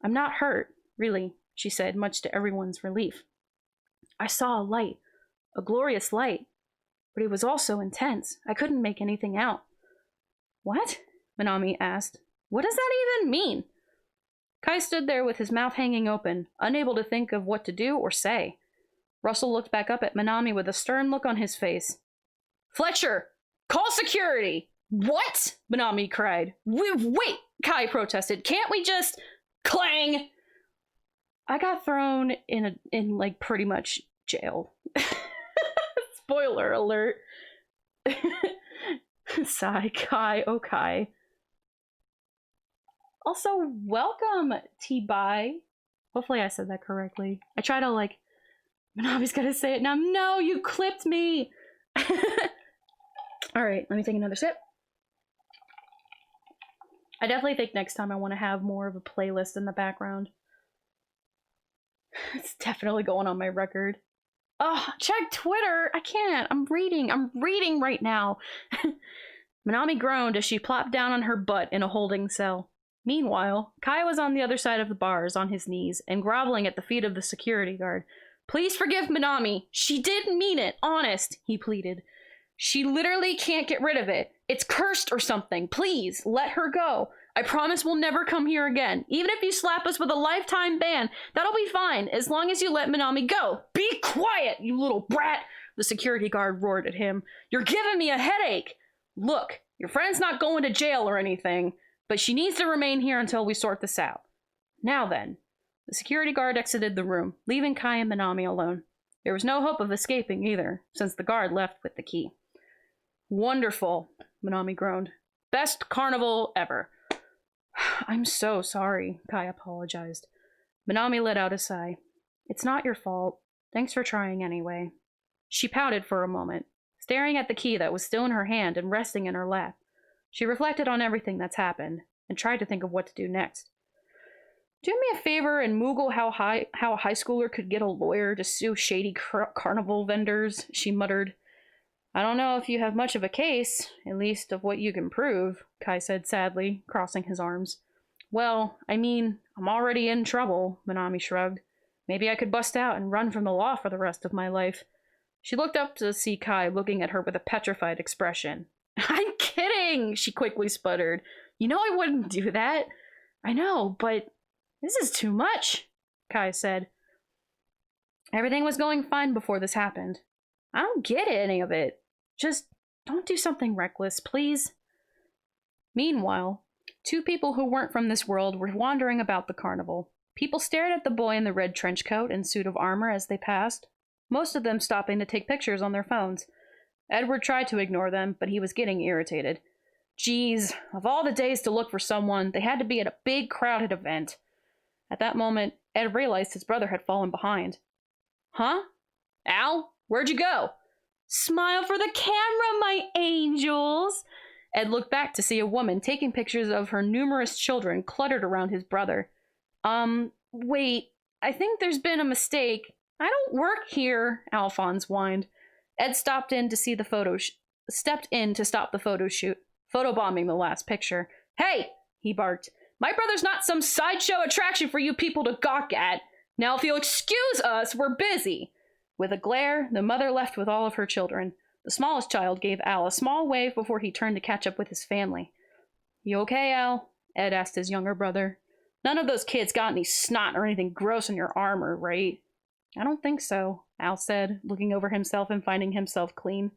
S1: I'm not hurt, really, she said, much to everyone's relief. I saw a light, a glorious light, but it was also intense. I couldn't make anything out. What? Manami asked. What does that even mean? Kai stood there with his mouth hanging open, unable to think of what to do or say. Russell looked back up at Manami with a stern look on his face. Fletcher, call security! What? Manami cried. Wait, Kai protested. Can't we just... Clang! I got thrown in like pretty much jail. Spoiler alert. Sigh, Kai, oh Kai. Also, welcome, T-Bye. Hopefully I said that correctly. I try to like... Manami's gonna say it now. No, you clipped me! Alright, let me take another sip. I definitely think next time I want to have more of a playlist in the background. It's definitely going on my record. Check Twitter. I can't. I'm reading. I'm reading right now. Minami groaned as she plopped down on her butt in a holding cell. Meanwhile, Kai was on the other side of the bars on his knees and groveling at the feet of the security guard. Please forgive Minami. She didn't mean it. Honest, he pleaded. She literally can't get rid of it. It's cursed or something. Please, let her go. I promise we'll never come here again. Even if you slap us with a lifetime ban, that'll be fine, as long as you let Minami go. Be quiet, you little brat, the security guard roared at him. You're giving me a headache. Look, your friend's not going to jail or anything, but she needs to remain here until we sort this out. Now then. The security guard exited the room, leaving Kai and Minami alone. There was no hope of escaping either, since the guard left with the key. Wonderful, Minami groaned. Best carnival ever. I'm so sorry, Kai apologized. Minami let out a sigh. It's not your fault. Thanks for trying anyway. She pouted for a moment, staring at the key that was still in her hand and resting in her lap. She reflected on everything that's happened and tried to think of what to do next. Do me a favor and Moogle how a high schooler could get a lawyer to sue shady carnival vendors, she muttered. I don't know if you have much of a case, at least of what you can prove, Kai said sadly, crossing his arms. Well, I mean, I'm already in trouble, Minami shrugged. Maybe I could bust out and run from the law for the rest of my life. She looked up to see Kai looking at her with a petrified expression. I'm kidding, she quickly sputtered. You know I wouldn't do that. I know, but this is too much, Kai said. Everything was going fine before this happened. I don't get any of it. Just don't do something reckless, please. Meanwhile, two people who weren't from this world were wandering about the carnival. People stared at the boy in the red trench coat and suit of armor as they passed, most of them stopping to take pictures on their phones. Edward tried to ignore them, but he was getting irritated. Geez, of all the days to look for someone, they had to be at a big crowded event. At that moment, Ed realized his brother had fallen behind. Huh? Al? Where'd you go? Smile for the camera, my angels! Ed looked back to see a woman taking pictures of her numerous children cluttered around his brother. Wait, I think there's been a mistake. I don't work here, Alphonse whined. Ed stepped in to stop the photo shoot, photobombing the last picture. Hey, he barked. My brother's not some sideshow attraction for you people to gawk at. Now, if you'll excuse us, we're busy. With a glare, the mother left with all of her children. The smallest child gave Al a small wave before he turned to catch up with his family. You okay, Al? Ed asked his younger brother. None of those kids got any snot or anything gross on your armor, right? I don't think so, Al said, looking over himself and finding himself clean.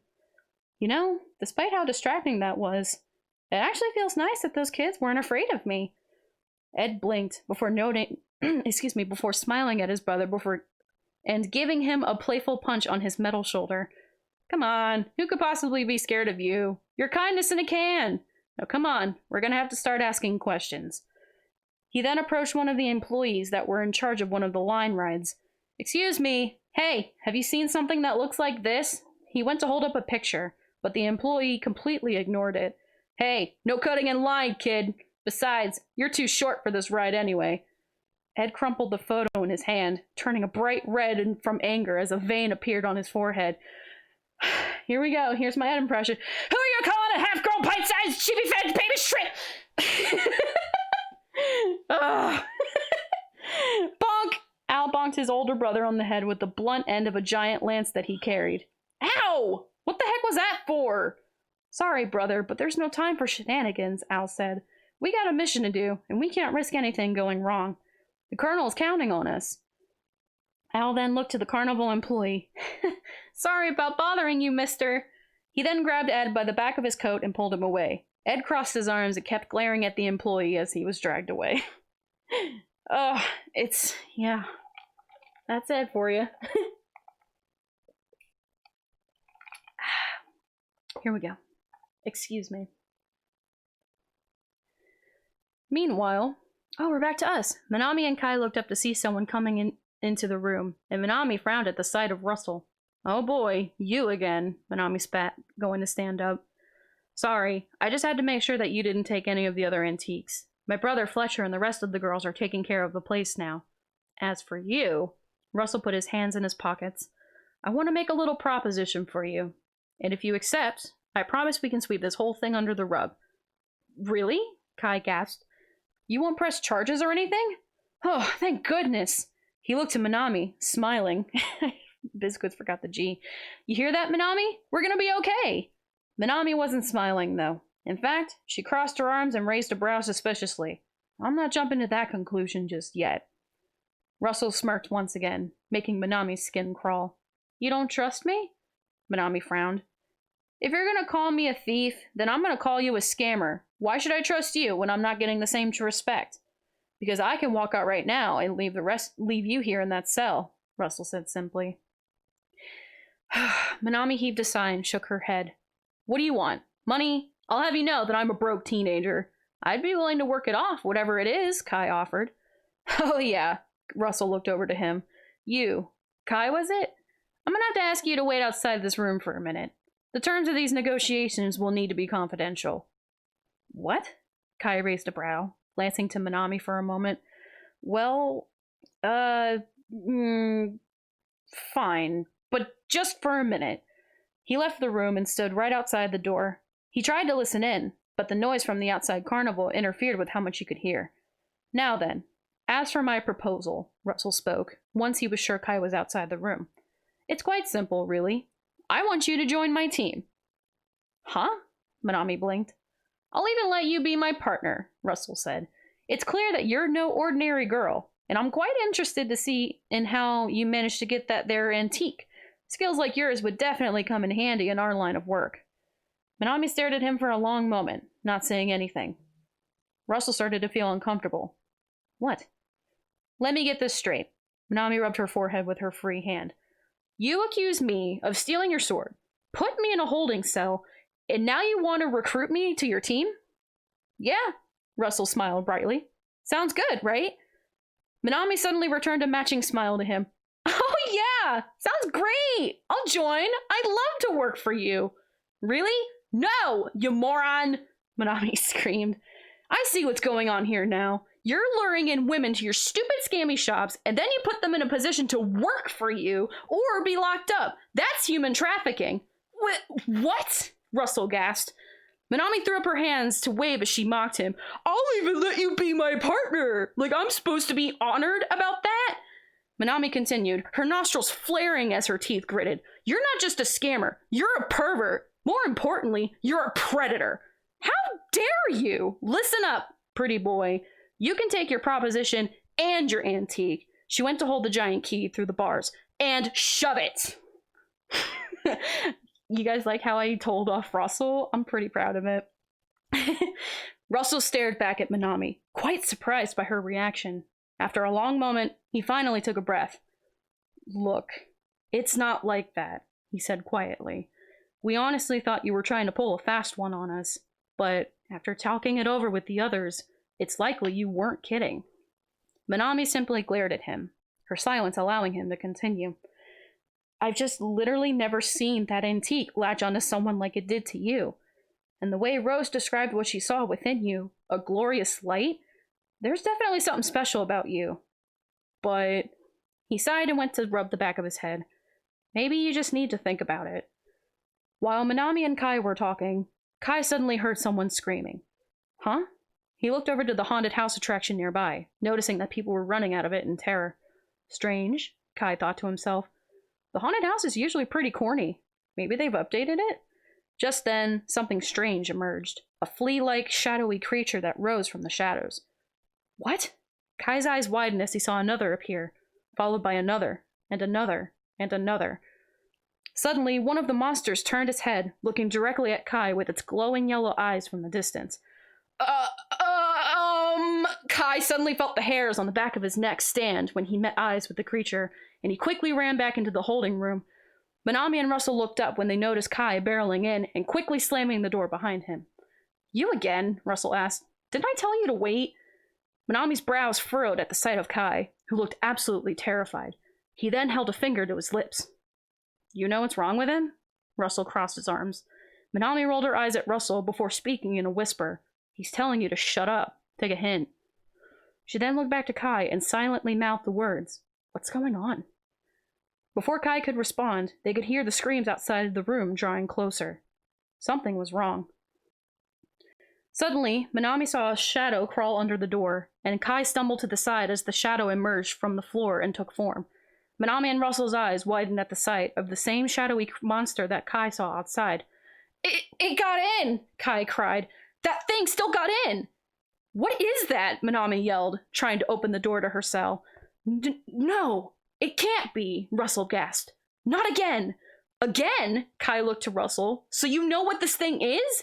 S1: You know, despite how distracting that was, it actually feels nice that those kids weren't afraid of me. Ed blinked before before smiling at his brother and giving him a playful punch on his metal shoulder. Come on, who could possibly be scared of you? You're kindness in a can. Now come on, we're gonna have to start asking questions. He then approached one of the employees that were in charge of one of the line rides. Excuse me, hey, have you seen something that looks like this? He went to hold up a picture, but the employee completely ignored it. Hey, no cutting in line, kid. Besides, you're too short for this ride anyway. Ed crumpled the photo in his hand, turning a bright red from anger as a vein appeared on his forehead. Here we go. Here's my Ed impression. Who are you calling a half-grown pint-sized chippy-fed baby shrimp? Bonk! Al bonked his older brother on the head with the blunt end of a giant lance that he carried. Ow! What the heck was that for? Sorry, brother, but there's no time for shenanigans, Al said. We got a mission to do, and we can't risk anything going wrong. The Colonel's counting on us. Al then looked to the carnival employee. Sorry about bothering you, mister. He then grabbed Ed by the back of his coat and pulled him away. Ed crossed his arms and kept glaring at the employee as he was dragged away. Yeah. That's Ed for you. Here we go. Excuse me. Meanwhile, we're back to us. Minami and Kai looked up to see someone coming into the room, and Minami frowned at the sight of Russell. Oh boy, you again, Minami spat, going to stand up. Sorry, I just had to make sure that you didn't take any of the other antiques. My brother Fletcher and the rest of the girls are taking care of the place now. As for you, Russell put his hands in his pockets. I want to make a little proposition for you. And if you accept, I promise we can sweep this whole thing under the rug. Really? Kai gasped. You won't press charges or anything? Oh, thank goodness. He looked to Minami, smiling. Biscuits forgot the G. You hear that, Minami? We're gonna be okay. Minami wasn't smiling, though. In fact, she crossed her arms and raised a brow suspiciously. I'm not jumping to that conclusion just yet. Russell smirked once again, making Minami's skin crawl. You don't trust me? Minami frowned. If you're gonna call me a thief, then I'm gonna call you a scammer. Why should I trust you when I'm not getting the same respect? Because I can walk out right now and leave you here in that cell, Russell said simply. Minami heaved a sigh and shook her head. What do you want? Money? I'll have you know that I'm a broke teenager. I'd be willing to work it off, whatever it is, Kai offered. Oh yeah, Russell looked over to him. You. Kai, was it? I'm gonna have to ask you to wait outside this room for a minute. The terms of these negotiations will need to be confidential. What? Kai raised a brow, glancing to Minami for a moment. Well, fine, but just for a minute. He left the room and stood right outside the door. He tried to listen in, but the noise from the outside carnival interfered with how much he could hear. Now then, as for my proposal, Russell spoke, once he was sure Kai was outside the room. It's quite simple, really. I want you to join my team. Huh? Minami blinked. I'll even let you be my partner, Russell said. It's clear that you're no ordinary girl, and I'm quite interested to see in how you managed to get that there antique. Skills like yours would definitely come in handy in our line of work. Minami stared at him for a long moment, not saying anything. Russell started to feel uncomfortable. What? Let me get this straight. Minami rubbed her forehead with her free hand. You accuse me of stealing your sword, put me in a holding cell, and now you want to recruit me to your team? Yeah, Russell smiled brightly. Sounds good, right? Minami suddenly returned a matching smile to him. Oh yeah, sounds great. I'll join. I'd love to work for you. Really? No, you moron, Minami screamed. I see what's going on here now. You're luring in women to your stupid scammy shops, and then you put them in a position to work for you or be locked up. That's human trafficking. What? Russell gasped. Minami threw up her hands to wave as she mocked him. I'll even let you be my partner. Like I'm supposed to be honored about that? Minami continued, her nostrils flaring as her teeth gritted. You're not just a scammer. You're a pervert. More importantly, you're a predator. How dare you? Listen up, pretty boy. You can take your proposition and your antique. She went to hold the giant key through the bars. And shove it. You guys like how I told off Russell? I'm pretty proud of it. Russell stared back at Minami, quite surprised by her reaction. After a long moment, he finally took a breath. Look, it's not like that, he said quietly. We honestly thought you were trying to pull a fast one on us, but after talking it over with the others, it's likely you weren't kidding. Minami simply glared at him, her silence allowing him to continue. I've just literally never seen that antique latch onto someone like it did to you. And the way Rose described what she saw within you, a glorious light, there's definitely something special about you. But he sighed and went to rub the back of his head. Maybe you just need to think about it. While Minami and Kai were talking, Kai suddenly heard someone screaming. Huh? He looked over to the haunted house attraction nearby, noticing that people were running out of it in terror. Strange, Kai thought to himself. The haunted house is usually pretty corny. Maybe they've updated it? Just then, something strange emerged. A flea-like, shadowy creature that rose from the shadows. What? Kai's eyes widened as he saw another appear, followed by another, and another, and another. Suddenly, one of the monsters turned its head, looking directly at Kai with its glowing yellow eyes from the distance. Kai suddenly felt the hairs on the back of his neck stand when he met eyes with the creature, and he quickly ran back into the holding room. Minami and Russell looked up when they noticed Kai barreling in and quickly slamming the door behind him. You again? Russell asked. Didn't I tell you to wait? Minami's brows furrowed at the sight of Kai, who looked absolutely terrified. He then held a finger to his lips. You know what's wrong with him? Russell crossed his arms. Minami rolled her eyes at Russell before speaking in a whisper. He's telling you to shut up. Take a hint. She then looked back to Kai and silently mouthed the words. What's going on? Before Kai could respond, they could hear the screams outside the room drawing closer. Something was wrong. Suddenly, Minami saw a shadow crawl under the door, and Kai stumbled to the side as the shadow emerged from the floor and took form. Minami and Russell's eyes widened at the sight of the same shadowy monster that Kai saw outside. It got in! Kai cried. That thing still got in! What is that? Minami yelled, trying to open the door to her cell. No, it can't be, Russell gasped. Not again! Again? Kai looked to Russell. So you know what this thing is?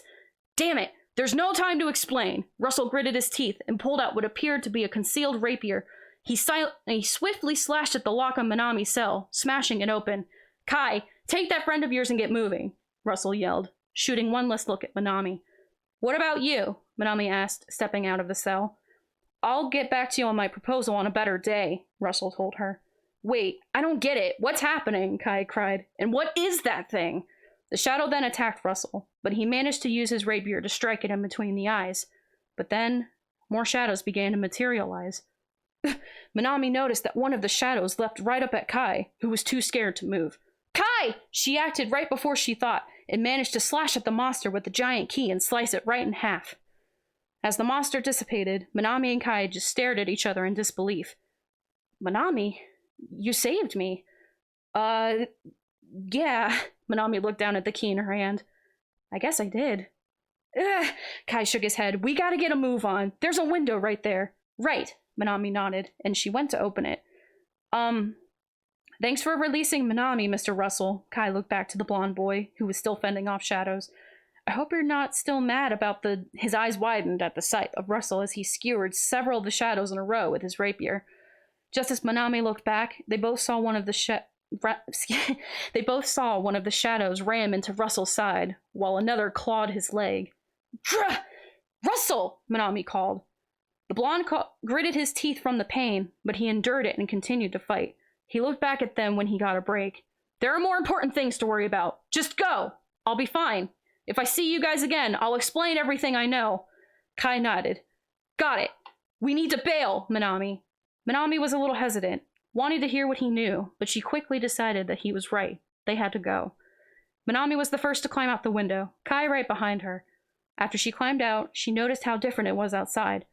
S1: Damn it, there's no time to explain. Russell gritted his teeth and pulled out what appeared to be a concealed rapier. He swiftly slashed at the lock on Minami's cell, smashing it open. Kai, take that friend of yours and get moving, Russell yelled, shooting one last look at Minami. What about you? Minami asked, stepping out of the cell. I'll get back to you on my proposal on a better day, Russell told her. Wait, I don't get it. What's happening? Kai cried. And what is that thing? The shadow then attacked Russell, but he managed to use his rapier to strike it in between the eyes. But then, more shadows began to materialize. Minami noticed that one of the shadows leapt right up at Kai, who was too scared to move. Kai! She acted right before she thought, and managed to slash at the monster with the giant key and slice it right in half. As the monster dissipated, Minami and Kai just stared at each other in disbelief. Minami? You saved me. Yeah. Minami looked down at the key in her hand. I guess I did. Ugh. Kai shook his head. We gotta get a move on. There's a window right there. Right. Minami nodded, and she went to open it. Thanks for releasing Minami, Mr. Russell. Kai looked back to the blonde boy, who was still fending off shadows. I hope you're not still mad about His eyes widened at the sight of Russell as he skewered several of the shadows in a row with his rapier. Just as Minami looked back, they both saw one of the shadows ram into Russell's side, while another clawed his leg. Russell! Minami called. The blonde gritted his teeth from the pain, but he endured it and continued to fight. He looked back at them when he got a break. There are more important things to worry about. Just go! I'll be fine. If I see you guys again, I'll explain everything I know. Kai nodded. Got it. We need to bail, Minami. Minami was a little hesitant, wanting to hear what he knew, but she quickly decided that he was right. They had to go. Minami was the first to climb out the window, Kai right behind her. After she climbed out, she noticed how different it was outside.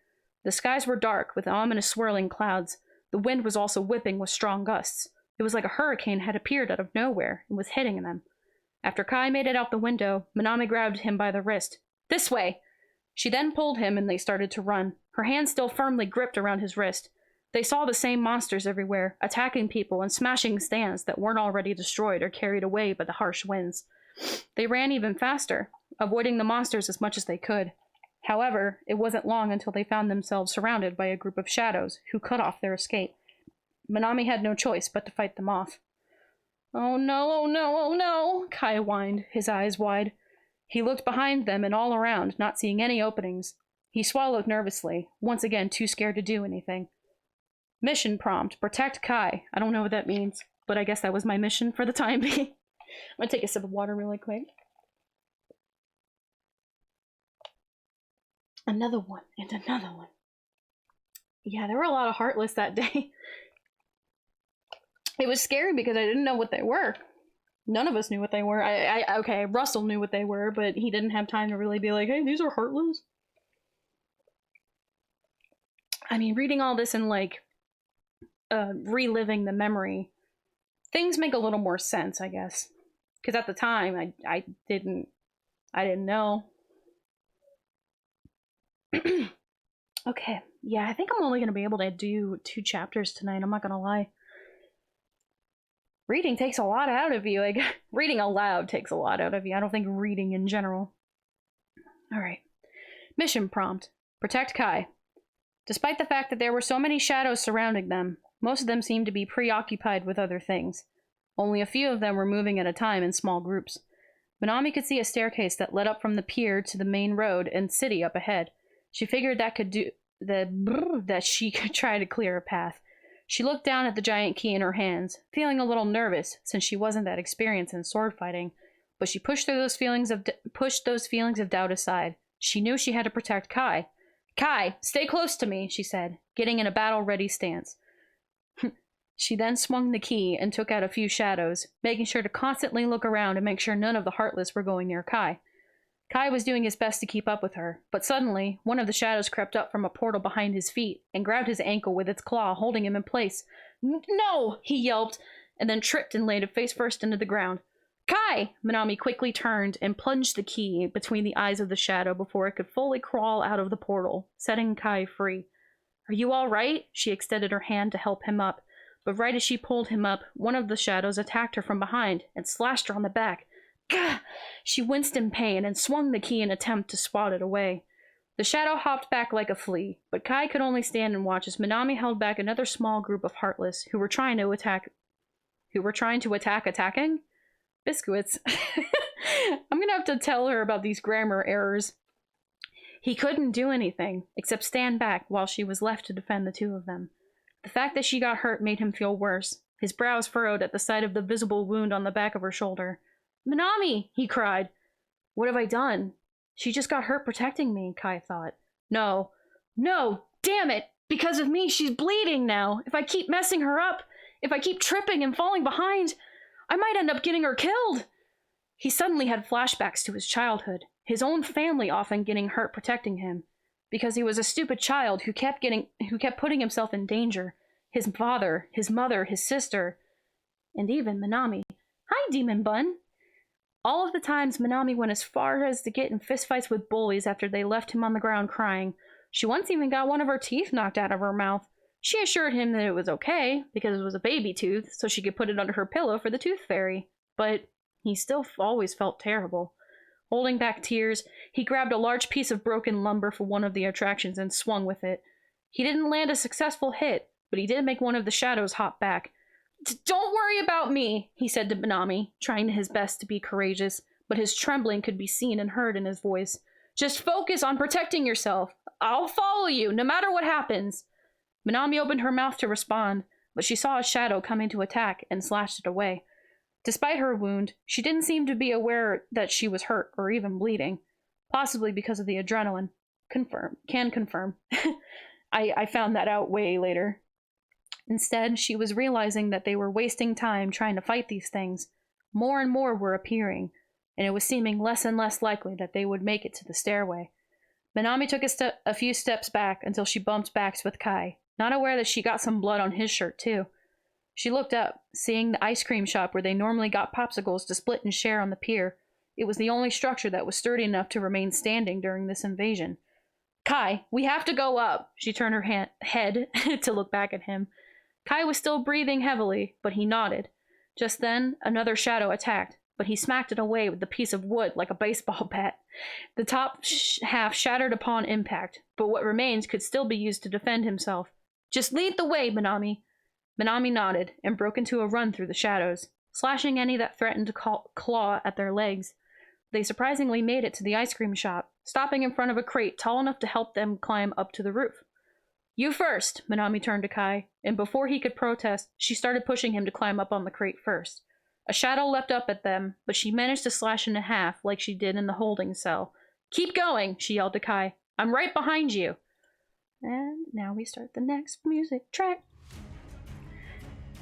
S1: The skies were dark, with ominous swirling clouds. The wind was also whipping with strong gusts. It was like a hurricane had appeared out of nowhere and was hitting them. After Kai made it out the window, Minami grabbed him by the wrist. This way! She then pulled him and they started to run, her hand still firmly gripped around his wrist. They saw the same monsters everywhere, attacking people and smashing stands that weren't already destroyed or carried away by the harsh winds. They ran even faster, avoiding the monsters as much as they could. However, it wasn't long until they found themselves surrounded by a group of shadows who cut off their escape. Minami had no choice but to fight them off. Oh no, oh no, oh no, Kai whined, his eyes wide. He looked behind them and all around, not seeing any openings. He swallowed nervously, once again too scared to do anything. Mission prompt, protect Kai. I don't know what that means, but I guess that was my mission for the time being. I'm gonna take a sip of water really quick. Another one, and another one. Yeah, there were a lot of Heartless that day. It was scary because I didn't know what they were. None of us knew what they were. Okay, Russell knew what they were, but he didn't have time to really be like, hey, these are Heartless. I mean, reading all this and like reliving the memory, things make a little more sense, I guess. Because at the time, I didn't know. Okay, yeah, I think I'm only going to be able to do 2 chapters tonight, I'm not going to lie. Reading takes a lot out of you. Like, reading aloud takes a lot out of you. I don't think reading in general. Alright. Mission prompt. Protect Kai. Despite the fact that there were so many shadows surrounding them, most of them seemed to be preoccupied with other things. Only a few of them were moving at a time in small groups. Minami could see a staircase that led up from the pier to the main road and city up ahead. She figured that she could try to clear a path. She looked down at the giant key in her hands, feeling a little nervous since she wasn't that experienced in sword fighting, but she pushed those feelings of doubt aside. She knew she had to protect Kai. Kai, stay close to me, she said, getting in a battle-ready stance. She then swung the key and took out a few shadows, making sure to constantly look around and make sure none of the Heartless were going near Kai. Kai was doing his best to keep up with her, but suddenly, one of the shadows crept up from a portal behind his feet and grabbed his ankle with its claw, holding him in place. "No!" he yelped, and then tripped and landed face first into the ground. "Kai!" Minami quickly turned and plunged the key between the eyes of the shadow before it could fully crawl out of the portal, setting Kai free. "Are you all right?" She extended her hand to help him up, but right as she pulled him up, one of the shadows attacked her from behind and slashed her on the back. Gah! She winced in pain and swung the key in an attempt to swat it away. The shadow hopped back like a flea, but Kai could only stand and watch as Minami held back another small group of Heartless who were trying to attack attacking? Biscuits. I'm gonna have to tell her about these grammar errors. He couldn't do anything except stand back while she was left to defend the two of them. The fact that she got hurt made him feel worse. His brows furrowed at the sight of the visible wound on the back of her shoulder. "Minami!" he cried. "What have I done?" "She just got hurt protecting me," Kai thought. No, damn it! Because of me, she's bleeding now. If I keep messing her up, if I keep tripping and falling behind, I might end up getting her killed." He suddenly had flashbacks to his childhood, his own family often getting hurt protecting him, because he was a stupid child who kept putting himself in danger. His father, his mother, his sister, and even Minami. "Hi, Demon Bun." All of the times Minami went as far as to get in fistfights with bullies after they left him on the ground crying. She once even got one of her teeth knocked out of her mouth. She assured him that it was okay, because it was a baby tooth, so she could put it under her pillow for the tooth fairy. But he still always felt terrible. Holding back tears, he grabbed a large piece of broken lumber for one of the attractions and swung with it. He didn't land a successful hit, but he did make one of the shadows hop back. "Don't worry about me," he said to Minami, trying his best to be courageous, but his trembling could be seen and heard in his voice. "Just focus on protecting yourself. I'll follow you, no matter what happens." Minami opened her mouth to respond, but she saw a shadow coming to attack and slashed it away. Despite her wound, she didn't seem to be aware that she was hurt or even bleeding, possibly because of the adrenaline. Can confirm. I found that out way later. Instead, she was realizing that they were wasting time trying to fight these things. More and more were appearing, and it was seeming less and less likely that they would make it to the stairway. Minami took a few steps back until she bumped backs with Kai, not aware that she got some blood on his shirt too. She looked up, seeing the ice cream shop where they normally got popsicles to split and share on the pier. It was the only structure that was sturdy enough to remain standing during this invasion. "Kai, we have to go up." She turned her head to look back at him. Kai was still breathing heavily, but he nodded. Just then, another shadow attacked, but he smacked it away with the piece of wood like a baseball bat. The top half shattered upon impact, but what remained could still be used to defend himself. "Just lead the way, Minami." Minami nodded and broke into a run through the shadows, slashing any that threatened to claw at their legs. They surprisingly made it to the ice cream shop, stopping in front of a crate tall enough to help them climb up to the roof. "You first," Minami turned to Kai, and before he could protest, she started pushing him to climb up on the crate first. A shadow leapt up at them, but she managed to slash in half like she did in the holding cell. "Keep going," she yelled to Kai. "I'm right behind you." And now we start the next music track.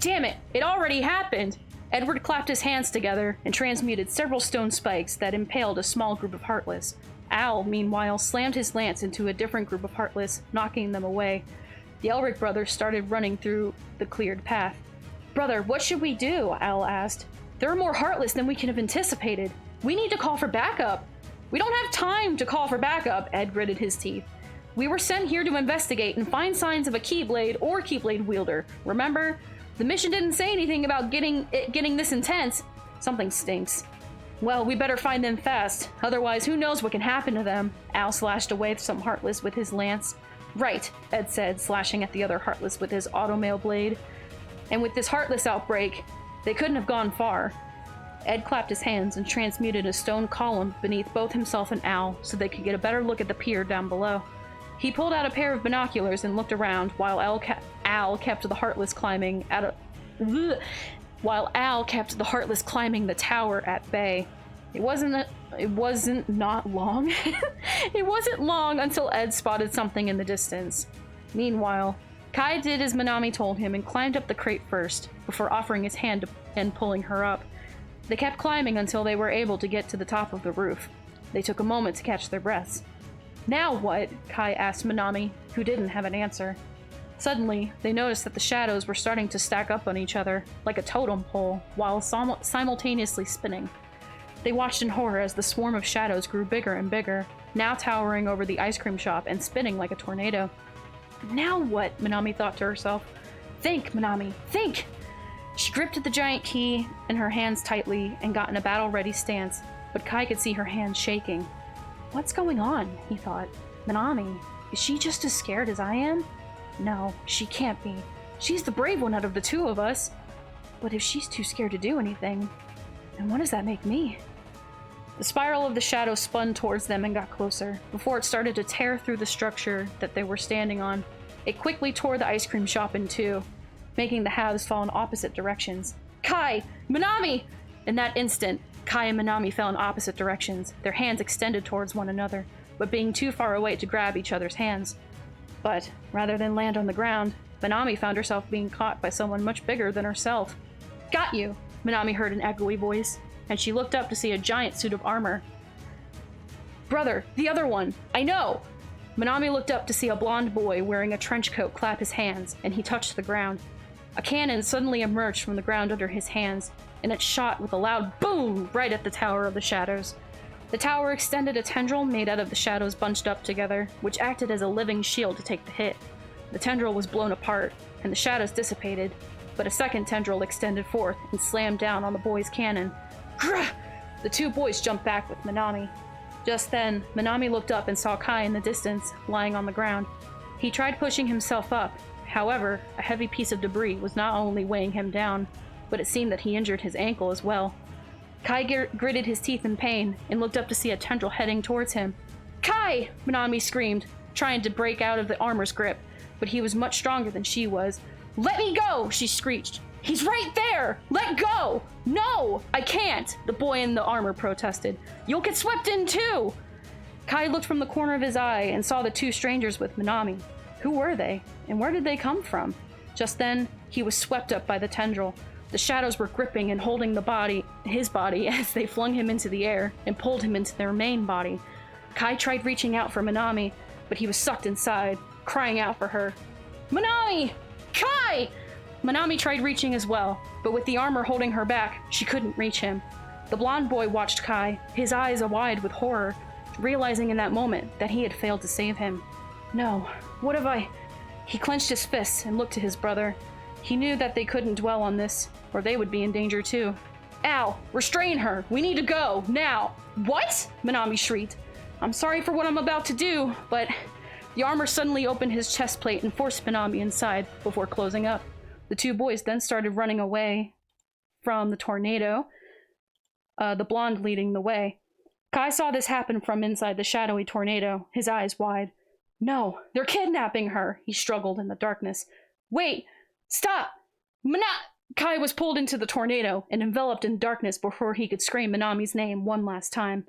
S1: Damn it, it already happened! Edward clapped his hands together and transmuted several stone spikes that impaled a small group of Heartless. Al, meanwhile, slammed his lance into a different group of Heartless, knocking them away. The Elric brothers started running through the cleared path. "Brother, what should we do?" Al asked. "There are more Heartless than we can have anticipated. We need to call for backup." "We don't have time to call for backup," Ed gritted his teeth. "We were sent here to investigate and find signs of a Keyblade or Keyblade wielder. Remember? The mission didn't say anything about getting this intense. Something stinks." "Well, we better find them fast. Otherwise, who knows what can happen to them." Al slashed away some Heartless with his lance. "Right," Ed said, slashing at the other Heartless with his automail blade. "And with this Heartless outbreak, they couldn't have gone far." Ed clapped his hands and transmuted a stone column beneath both himself and Al so they could get a better look at the pier down below. He pulled out a pair of binoculars and looked around while Al kept the Heartless climbing the tower at bay. It wasn't long. It wasn't long until Ed spotted something in the distance. Meanwhile, Kai did as Minami told him and climbed up the crate first, before offering his hand and pulling her up. They kept climbing until they were able to get to the top of the roof. They took a moment to catch their breaths. Now what? Kai asked Minami, who didn't have an answer. Suddenly, they noticed that the shadows were starting to stack up on each other, like a totem pole, while simultaneously spinning. They watched in horror as the swarm of shadows grew bigger and bigger, now towering over the ice cream shop and spinning like a tornado. Now what? Minami thought to herself. Think, Minami, think! She gripped the giant key in her hands tightly and got in a battle-ready stance, but Kai could see her hands shaking. What's going on? He thought. Minami, is she just as scared as I am? No, she can't be. She's the brave one out of the two of us. But if she's too scared to do anything, then what does that make me? The spiral of the shadow spun towards them and got closer, before it started to tear through the structure that they were standing on. It quickly tore the ice cream shop in two, making the halves fall in opposite directions. Kai! Minami! In that instant, Kai and Minami fell in opposite directions, their hands extended towards one another, but being too far away to grab each other's hands. But, rather than land on the ground, Minami found herself being caught by someone much bigger than herself. Got you! Minami heard an echoey voice, and she looked up to see a giant suit of armor. Brother, the other one! I know! Minami looked up to see a blonde boy wearing a trench coat clap his hands, and he touched the ground. A cannon suddenly emerged from the ground under his hands, and it shot with a loud boom right at the Tower of the Shadows. The tower extended a tendril made out of the shadows bunched up together, which acted as a living shield to take the hit. The tendril was blown apart, and the shadows dissipated, but a second tendril extended forth and slammed down on the boy's cannon. Grah! The two boys jumped back with Minami. Just then, Minami looked up and saw Kai in the distance, lying on the ground. He tried pushing himself up. However, a heavy piece of debris was not only weighing him down, but it seemed that he injured his ankle as well. Kai gritted his teeth in pain and looked up to see a tendril heading towards him. Kai! Minami screamed, trying to break out of the armor's grip, but he was much stronger than she was. Let me go! She screeched. He's right there! Let go! No! I can't! The boy in the armor protested. You'll get swept in too! Kai looked from the corner of his eye and saw the two strangers with Minami. Who were they? And where did they come from? Just then, he was swept up by the tendril. The shadows were gripping and holding his body as they flung him into the air and pulled him into their main body. Kai tried reaching out for Minami, but he was sucked inside, crying out for her. Minami! Kai! Minami tried reaching as well, but with the armor holding her back, she couldn't reach him. The blonde boy watched Kai, his eyes wide with horror, realizing in that moment that he had failed to save him. No, what have I... He clenched his fists and looked to his brother. He knew that they couldn't dwell on this, or they would be in danger too. Al, restrain her! We need to go, now! What? Minami shrieked. I'm sorry for what I'm about to do, but... The armor suddenly opened his chest plate and forced Minami inside, before closing up. The two boys then started running away from the tornado, the blonde leading the way. Kai saw this happen from inside the shadowy tornado, his eyes wide. No, they're kidnapping her, he struggled in the darkness. Wait! Stop! Kai was pulled into the tornado and enveloped in darkness before he could scream Minami's name one last time.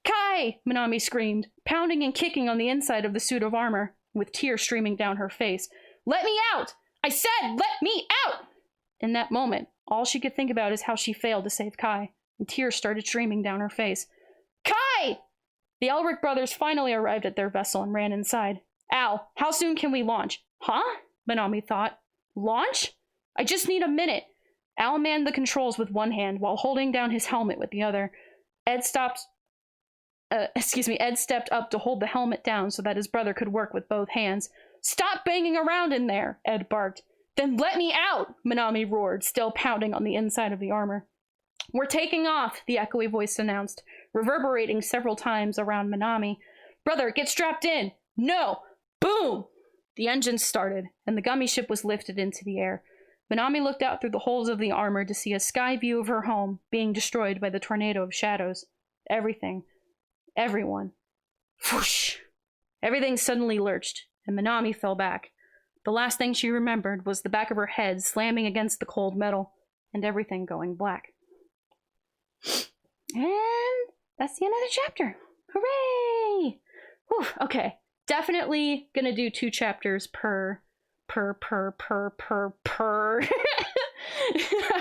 S1: Kai! Minami screamed, pounding and kicking on the inside of the suit of armor, with tears streaming down her face. Let me out! I said, let me out! In that moment, all she could think about is how she failed to save Kai, and tears started streaming down her face. Kai! The Elric brothers finally arrived at their vessel and ran inside. Al, how soon can we launch? Huh? Minami thought. Launch? I just need a minute. Al manned the controls with one hand while holding down his helmet with the other. Ed stepped up to hold the helmet down so that his brother could work with both hands. Stop banging around in there, Ed barked. Then let me out, Minami roared, still pounding on the inside of the armor. We're taking off, the echoey voice announced, reverberating several times around Minami. Brother, get strapped in. No. Boom! The engines started, and the gummy ship was lifted into the air. Minami looked out through the holes of the armor to see a sky view of her home being destroyed by the tornado of shadows. Everything. Everyone. Whoosh! Everything suddenly lurched, and Minami fell back. The last thing she remembered was the back of her head slamming against the cold metal, and everything going black. And that's the end of the chapter. Hooray! Whew, okay. Definitely gonna do 2 chapters per purr.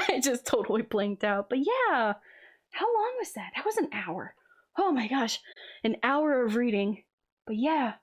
S1: I just totally blanked out. But yeah, how long was that? That was an hour. Oh my gosh, an hour of reading. But yeah,